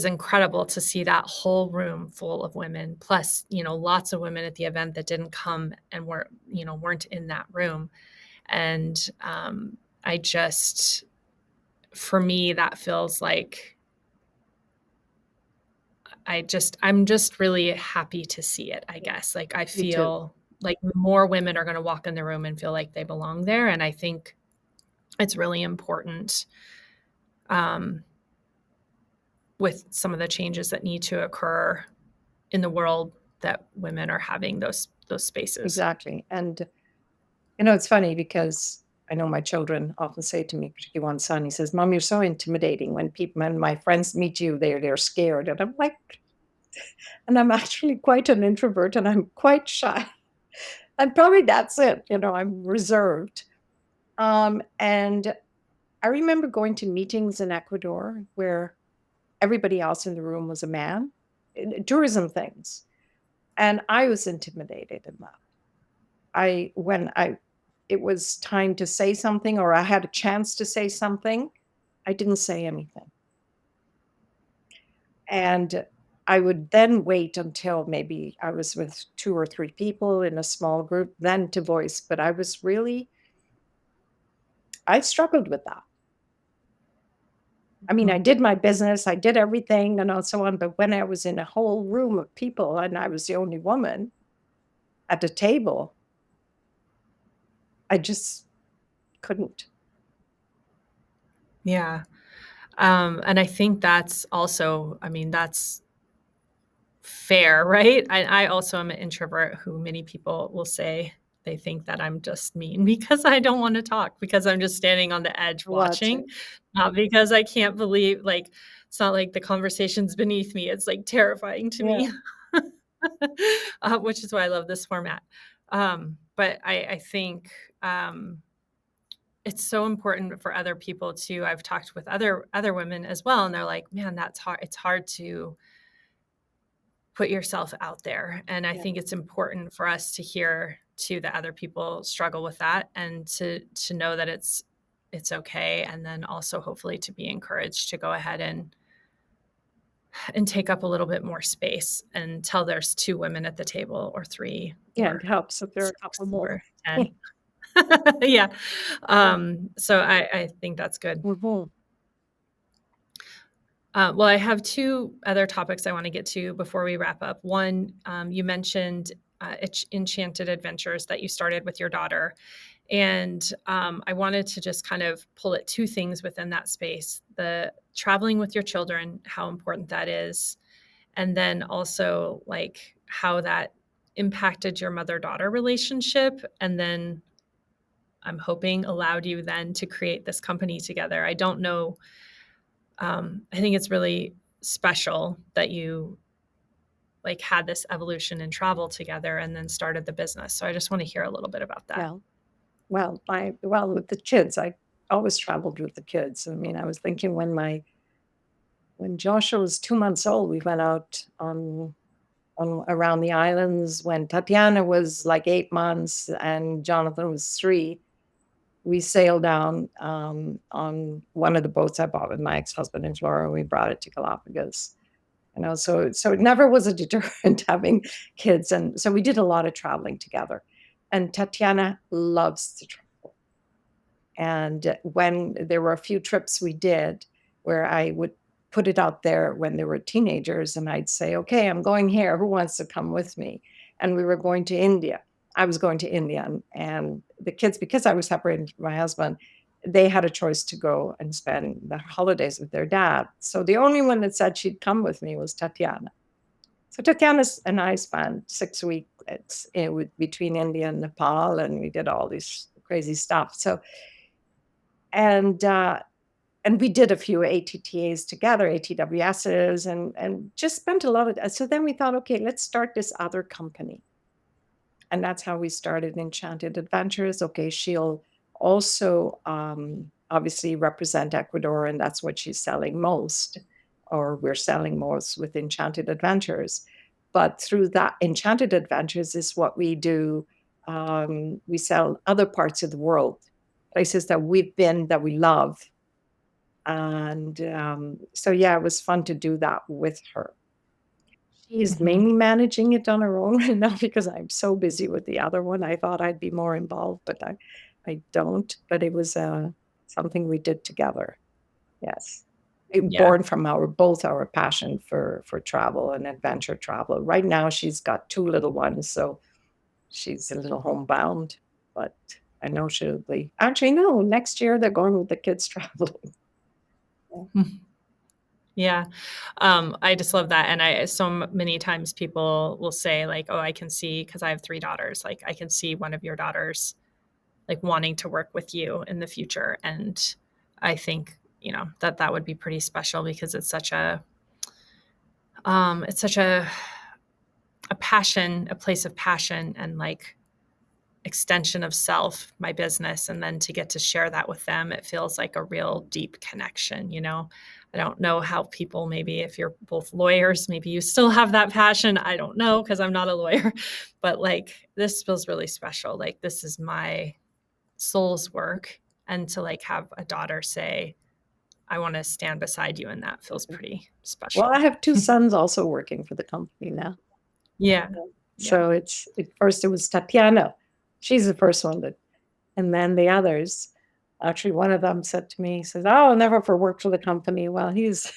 incredible to see that whole room full of women, plus, lots of women at the event that didn't come and weren't in that room. And, I just for me, that feels like I'm just really happy to see it, I guess. Like, I me too. feel like more women are gonna walk in the room and feel like they belong there, and I think it's really important, um, with some of the changes that need to occur in the world that women are having those spaces. Exactly. And, it's funny because I know my children often say to me, particularly one son, he says, Mom, you're so intimidating. When my friends meet you, they're scared. And I'm like, and I'm actually quite an introvert and I'm quite shy. And probably that's it. I'm reserved. And I remember going to meetings in Ecuador where everybody else in the room was a man, tourism things. And I was intimidated in that. When it was time to say something or I had a chance to say something, I didn't say anything. And I would then wait until maybe I was with 2 or 3 people in a small group, then to voice, but I struggled with that. I mean, I Mhm. did my business, I did everything and so on, but when I was in a whole room of people and I was the only woman at the table, I just couldn't. Yeah, and I think that's also that's fair, right? I also am an introvert who many people will say they think that I'm just mean because I don't wanna talk, because I'm just standing on the edge watching, Watching. not because I can't believe it's not like the conversation's beneath me, it's, terrifying to Yeah, me, which is why I love this format. But I think, it's so important for other people too. I've talked with other women as well, and they're like, "Man, that's hard. It's hard to put yourself out there." And I yeah, think it's important for us to hear too that other people struggle with that, and to know that it's okay, and then also hopefully to be encouraged to go ahead and and take up a little bit more space until there's 2 women at the table or 3 Yeah, or it helps if there are a 6 couple or more. 10. Yeah. So I think that's good. Mhm. Well, I have 2 other topics I wanna get to before we wrap up. One, you mentioned, Enchanted Adventures that you started with your daughter, and, I wanted to just kind of pull at 2 things within that space: the traveling with your children, how important that is, and then also, like, how that impacted your mother-daughter relationship, and then I'm hoping allowed you then to create this company together. I don't know, I think it's really special that you, like, had this evolution and travel together and then started the business. So I just wanna hear a little bit about that. Yeah. Well, with the kids, I always traveled with the kids. I mean, I was thinking when Joshua was 2 months old, we went out on around the islands. When Tatiana was like 8 months and Jonathan was 3, we sailed down, on one of the boats I bought with my ex-husband in Florida. We brought it to Galapagos. So it never was a deterrent having kids, and so we did a lot of traveling together. And Tatiana loves to travel. And when there were a few trips we did where I would put it out there when they were teenagers, and I'd say, "Okay, I'm going here. Who wants to come with me?" And we were going to India. I was going to India, and the kids, because I was separated from my husband, they had a choice to go and spend the holidays with their dad. So the only one that said she'd come with me was Tatiana. So Tatiana and I spent 6 weeks between India and Nepal, and we did all this crazy stuff. And uh, and we did a few ATTAs together, ATWSs, and just spent a lot of. So then we thought, okay, let's start this other company, and that's how we started Enchanted Adventures. Okay, she'll also obviously represent Ecuador, and that's what she's selling most, or we're selling most with Enchanted Adventures. But through that, Enchanted Adventures is what we do. We sell other parts of the world, places that we've been that we love. And so, yeah, it was fun to do that with her. She's Mhm. mainly managing it on her own right now because I'm so busy with the other one. I thought I'd be more involved, but I don't. But it was something we did together. Yes. Yeah. Born from both our passion for travel and adventure travel. Right now, she's got 2 little ones, so she's a little homebound, but I know she'll be. Actually, no, next year they're going with the kids traveling. Yeah. Yeah. I just love that, and many times people will say, like, "Oh, I can see," 'cause I have 3 daughters, like, "I can see one of your daughters, like, wanting to work with you in the future," and I think, that that would be pretty special because it's such a passion, a place of passion and, like, extension of self, my business, and then to get to share that with them, it feels like a real deep connection, you know? I don't know how people, maybe if you're both lawyers, maybe you still have that passion. I don't know because 'cause I'm not a lawyer, but, like, this feels really special, like, this is my soul's work, and to, like, have a daughter say, "I wanna stand beside you," and that feels pretty Well, I special. have 2 sons also working for the company now. Yeah. Yeah. Yeah. So first it was Tatiana. She's the first one and then the others. Actually, one of them said to me, he says, "Oh, I'll never for work for the company." Well, he's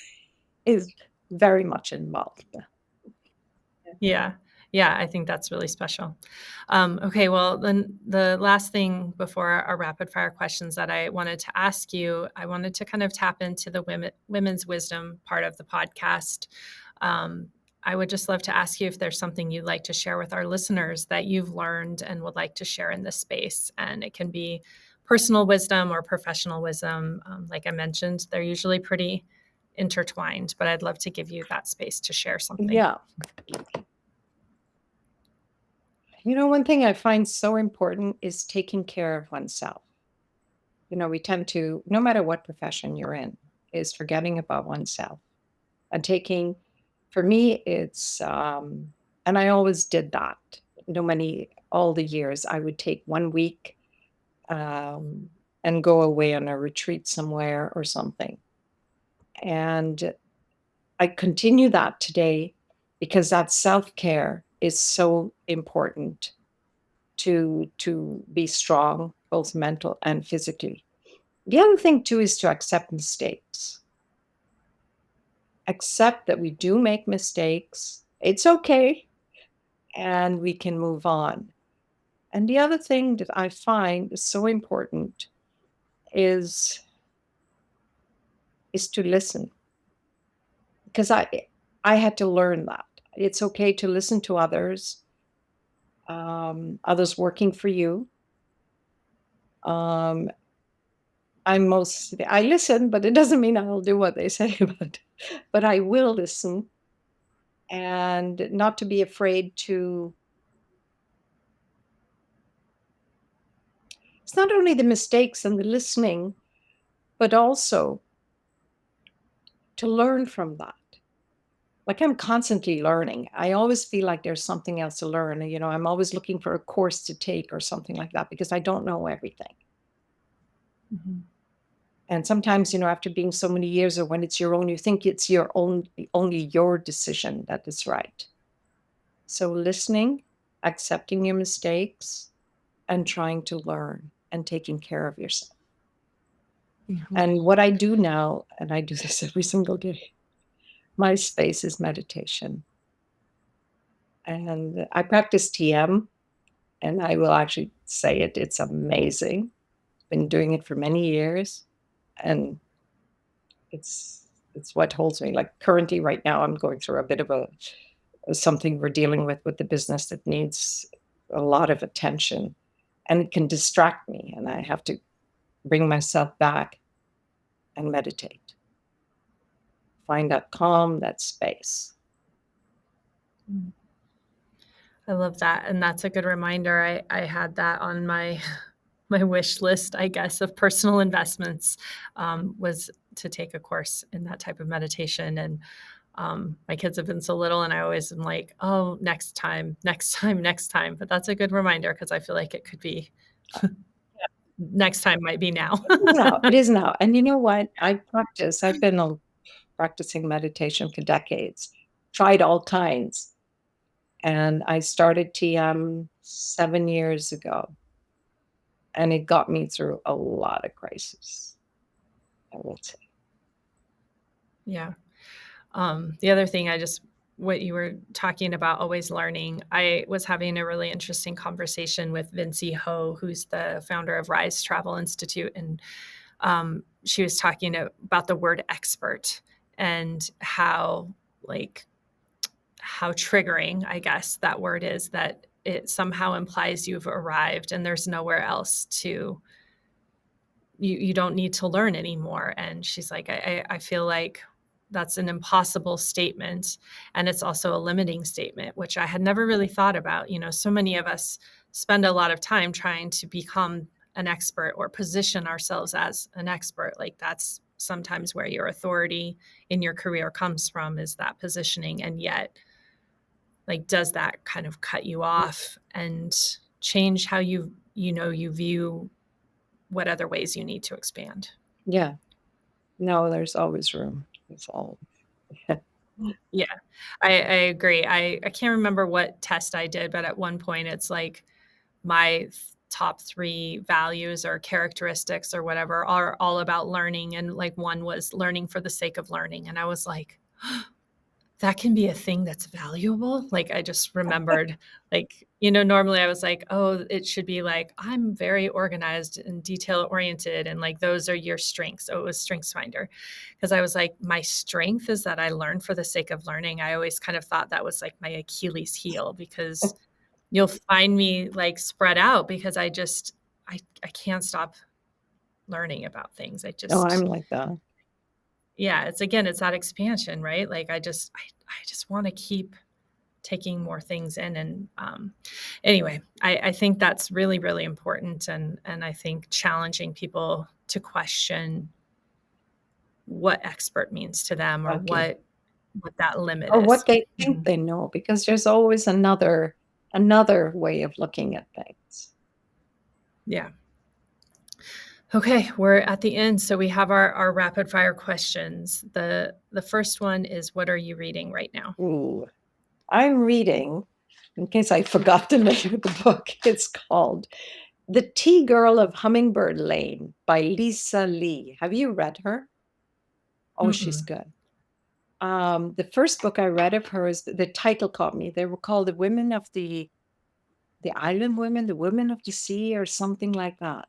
very much involved. Yeah. Yeah. Yeah, I think that's really special. Okay, well, then the last thing before our rapid fire questions that I wanted to ask you, I wanted to kind of tap into the women's wisdom part of the podcast. Um, I would just love to ask you if there's something you'd like to share with our listeners that you've learned and would like to share in this space. And it can be personal wisdom or professional wisdom. Like I mentioned, they're usually pretty intertwined, but I'd love to give you that space to share something. Yeah. One thing I find so important is taking care of oneself. We tend to, no matter what profession you're in, is forgetting about oneself and taking, for me, and I always did that. All the years, I would take 1 week um, and go away on a retreat somewhere or something. And I continue that today because that self-care is so important to be strong, both mental and physically. The other thing too is to accept mistakes. Accept that we do make mistakes. It's okay, and we can move on. And the other thing that I find is so important is is to listen, because I had to learn that. It's okay to listen to others, others working for you. Um, I listen, but it doesn't mean I'll do what they say, but I will listen, and not to be afraid to. It's not only the mistakes and the listening, but also to learn from that. Like, I'm constantly learning. I always feel like there's something else to learn. I'm always looking for a course to take or something like that because I don't know everything. Mhm. And sometimes, after being so many years, or when it's your own, you think it's your own, only your decision that is right. So listening, accepting your mistakes, and trying to learn and taking care of yourself. Mhm. And what I do now, and I do this every single day, my space is meditation. And I practice TM, and I will actually say it. It's amazing. Been doing it for many years, and it's what holds me. Like, currently, right now, I'm going through a bit of a something we're dealing with the business that needs a lot of attention, and it can distract me, and I have to bring myself back and meditate, find that calm, that space. Mm. I love that, and that's a good reminder. I had that on my my wish list, I guess, of personal investments, was to take a course in that type of meditation, and, my kids have been so little, and I always am like, "Oh, next time, next time, next time," but that's a good reminder because I feel like it could be next time might be now. No, it is now, and you know what? I've been practicing meditation for decades, tried all kinds, and I started TM 7 years ago, and it got me through a lot of crises, I will say. Yeah. The other thing what you were talking about, always learning, I was having a really interesting conversation with Vinci Ho, who's the founder of Rise Travel Institute. And she was talking about the word expert and like, how triggering, I guess, that word is, that it somehow implies you've arrived and there's nowhere else to, you don't need to learn anymore. And she's like, I feel like that's an impossible statement. And it's also a limiting statement, which I had never really thought about. So many of us spend a lot of time trying to become an expert or position ourselves as an expert. Like, that's sometimes where your authority in your career comes from, is that positioning. And yet, like, does that kind of cut you off and change how you view what other ways you need to expand? Yeah. No, there's always room. It's all. Yeah, I agree. I can't remember what test I did, but at one point it's like my top 3 values or characteristics or whatever are all about learning, and like one was learning for the sake of learning, and I was like, that can be a thing that's valuable. Like, I just remembered, like, normally I was like, oh, it should be like, I'm very organized and detail oriented. And like, those are your strengths. Oh, it was Strengths Finder. Cause I was like, my strength is that I learn for the sake of learning. I always kind of thought that was like my Achilles heel, because you'll find me like spread out because I can't stop learning about things. No, I'm like that. Yeah, it's that expansion, right? Like, I just want to keep taking more things in. And anyway, I think that's really, really important. And I think challenging people to question what expert means to them, or Exactly. what that limit Or what is. they think Mhm. they know, because there's always another way of looking at things. Yeah. Okay, we're at the end, so we have our rapid fire questions. The first one is, what are you reading right now? Ooh, I'm reading, in case I forgot the name of the book, it's called The Tea Girl of Hummingbird Lane by Lisa Lee. Have you read her? Oh, she's Mm-mm. good. The first book I read of hers, the title caught me. They were called The Women of the Island Women, the Women of the Sea, or something like that.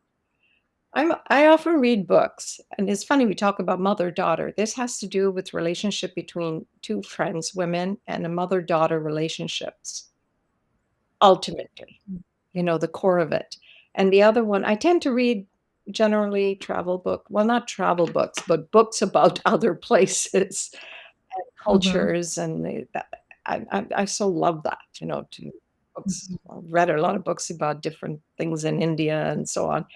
I often read books, and it's funny we talk about mother-daughter. This has to do with relationship between two friends, women, and a mother-daughter relationships, ultimately, the core of it. And the other one, I tend to read generally travel book, well, not travel books, but books about other places and Mhm. cultures, and I so love that, to books. Mhm. I've read a lot of books about different things in India and so on.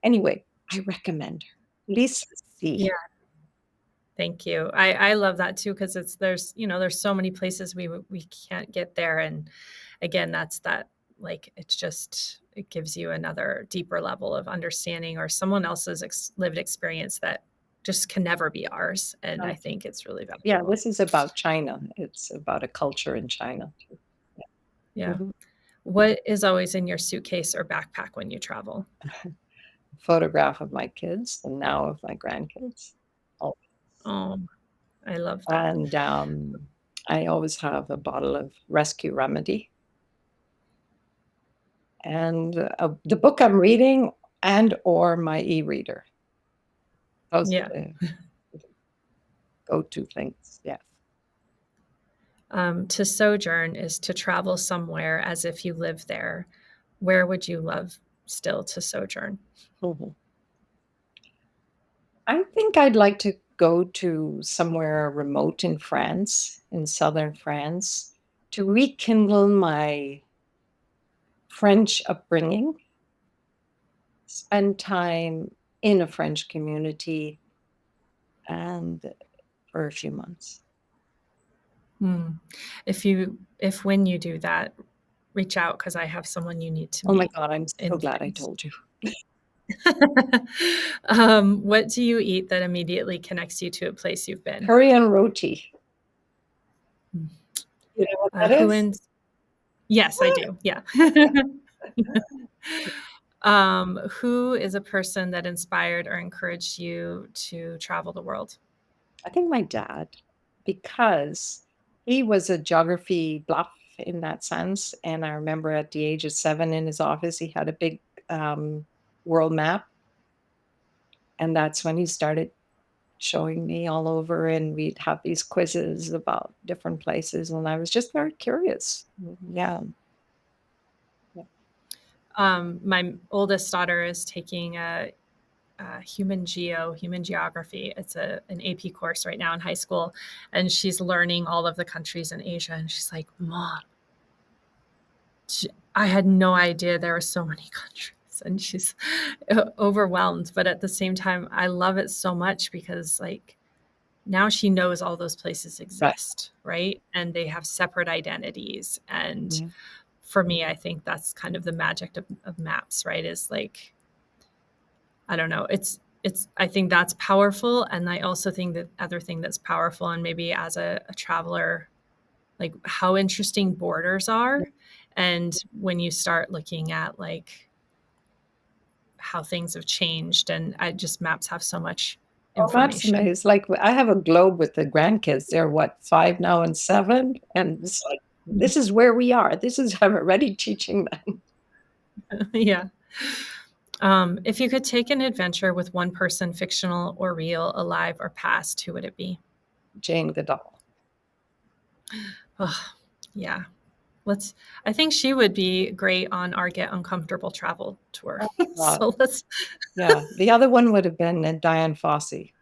Anyway, I recommend her. Lisa C. Yeah, thank you. I love that too because there's so many places we can't get there, and again, that's that like it gives you another deeper level of understanding or someone else's lived experience that just can never be ours, and I think it's really Yeah, valuable. this is about China. It's about a culture in China too. Yeah. Mhm. What is always in your suitcase or backpack when you travel? Photograph of my kids and now of my grandkids. Oh, Oh, I love that. and I always have a bottle of rescue remedy and the book I'm reading and or my e-reader. Those Yeah. are the go-to things. Yeah. To sojourn is to travel somewhere as if you live there. Where would you love still to sojourn? Mhm. I think I'd like to go to somewhere remote in France, in southern France, to rekindle my French upbringing, spend time in a French community, and for a few months. Hmm. If when you do that, reach out because I have someone you need to Oh my meet God, I'm so in glad I France. told you. What do you eat that immediately connects you to a place you've been? Curry and roti. Mm. You know what that Who is? in Yes, I do. Yeah. Who is a person that inspired or encouraged you to travel the world? I think my dad, because he was a geography buff in that sense. And I remember at the age of 7 in his office, he had a big um, world map. And that's when he started showing me all over. And we'd have these quizzes about different places. And I was just very curious. Yeah. Yeah. My oldest daughter is taking human geography. It's an AP course right now in high school, and she's learning all of the countries in Asia. And she's like, "Mom, I had no idea there were so many countries." And she's overwhelmed. But at the same time, I love it so much because like now she knows all those places Right. exist, right? And they have separate identities. And Yeah. for me, I think that's kind of the magic of maps, right? Is like, I don't know, I think that's powerful. And I also think that other thing that's powerful, and maybe as a traveler, like how interesting borders are. And when you start looking at like how things have changed, and I just maps have so much Oh, that's information. amazing. Like I have a globe with the grandkids. They're what, 5 now and 7? And it's like, this is where we are. This is I'm already teaching them. Yeah. If you could take an adventure with one person, fictional or real, alive or past, who would it be? Jane Goodall. Oh, yeah. Let's I think she would be great on our Get Uncomfortable travel tour. Oh my god. So let's Yeah. The other one would have been Diane Fossey.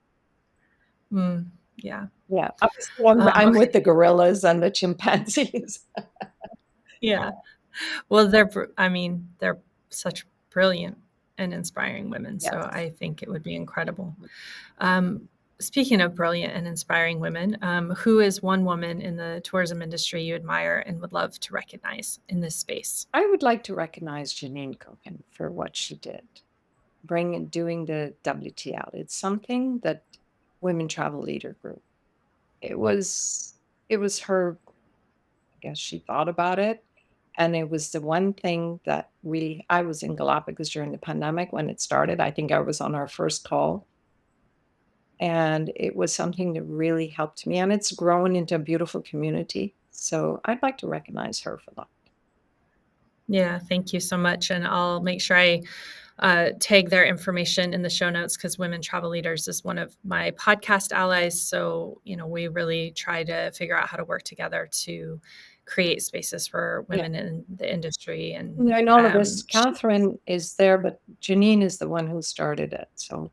yeah. Yeah. I was the one I'm Okay. with the gorillas and the chimpanzees. Yeah. Well, I mean, they're such brilliant and inspiring women, so Yes. I think it would be incredible. Um, Speaking of brilliant and inspiring women, who is one woman in the tourism industry you admire and would love to recognize in this space? I would like to recognize Janine Cohen for what she did. doing the WTL. It's something that Women Travel Leader Group. It was her, I guess she thought about it. And it was the one thing that I was in Galapagos during the pandemic when it started. I think I was on our first call. And it was something that really helped me. And it's grown into a beautiful community. So I'd like to recognize her for that. Yeah, thank you so much. And I'll make sure I tag their information in the show notes, because Women Travel Leaders is one of my podcast allies. So, we really try to figure out how to work together to create spaces for Yeah. women in the industry. And And all of this, Catherine is there, but Janine is the one who started it. So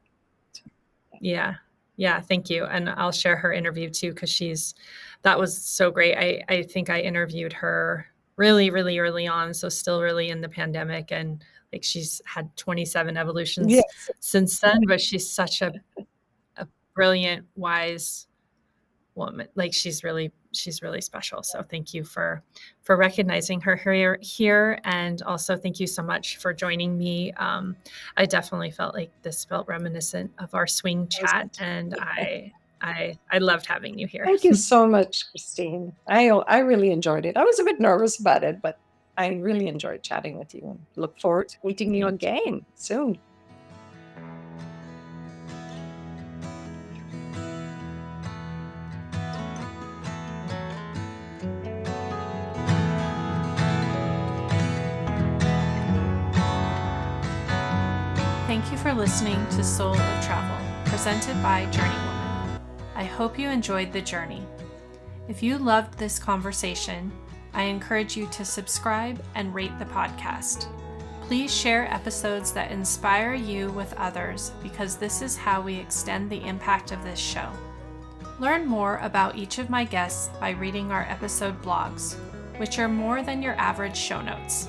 yeah. Yeah, thank you. And I'll share her interview too, because that was so great. I think I interviewed her really, really early on. So still really in the pandemic, and like she's had 27 evolutions yes. since then, but she's such a brilliant, wise woman. Like she's really special. So thank you for recognizing her here. And also thank you so much for joining me. I definitely felt like this felt reminiscent of our swing chat, and I loved having you here. Thank you so much, Christine. I really enjoyed it. I was a bit nervous about it, but I really enjoyed chatting with you and look forward to meeting you again soon. Thank you for listening to Soul of Travel, presented by Journey Woman. I hope you enjoyed the journey. If you loved this conversation, I encourage you to subscribe and rate the podcast. Please share episodes that inspire you with others, because this is how we extend the impact of this show. Learn more about each of my guests by reading our episode blogs, which are more than your average show notes.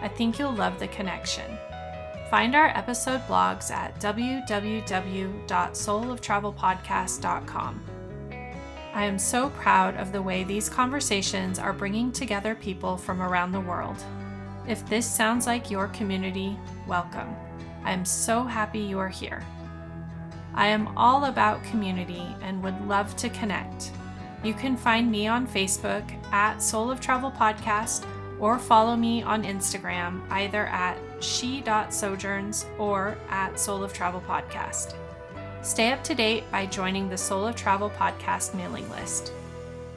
I think you'll love the connection. Find our episode blogs at www.souloftravelpodcast.com. I am so proud of the way these conversations are bringing together people from around the world. If this sounds like your community, welcome. I am so happy you are here. I am all about community and would love to connect. You can find me on Facebook at Soul of Travel Podcast, or follow me on Instagram either at she.sojourns or at Soul of Travel Podcast. Stay up to date by joining the Soul of Travel Podcast mailing list.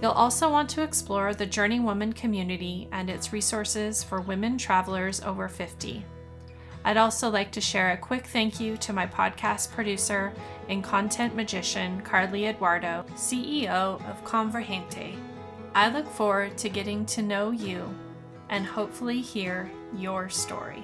You'll also want to explore the Journey Woman community and its resources for women travelers over 50. I'd also like to share a quick thank you to my podcast producer and content magician, Carly Eduardo, CEO of Convergente. I look forward to getting to know you and hopefully hear your story.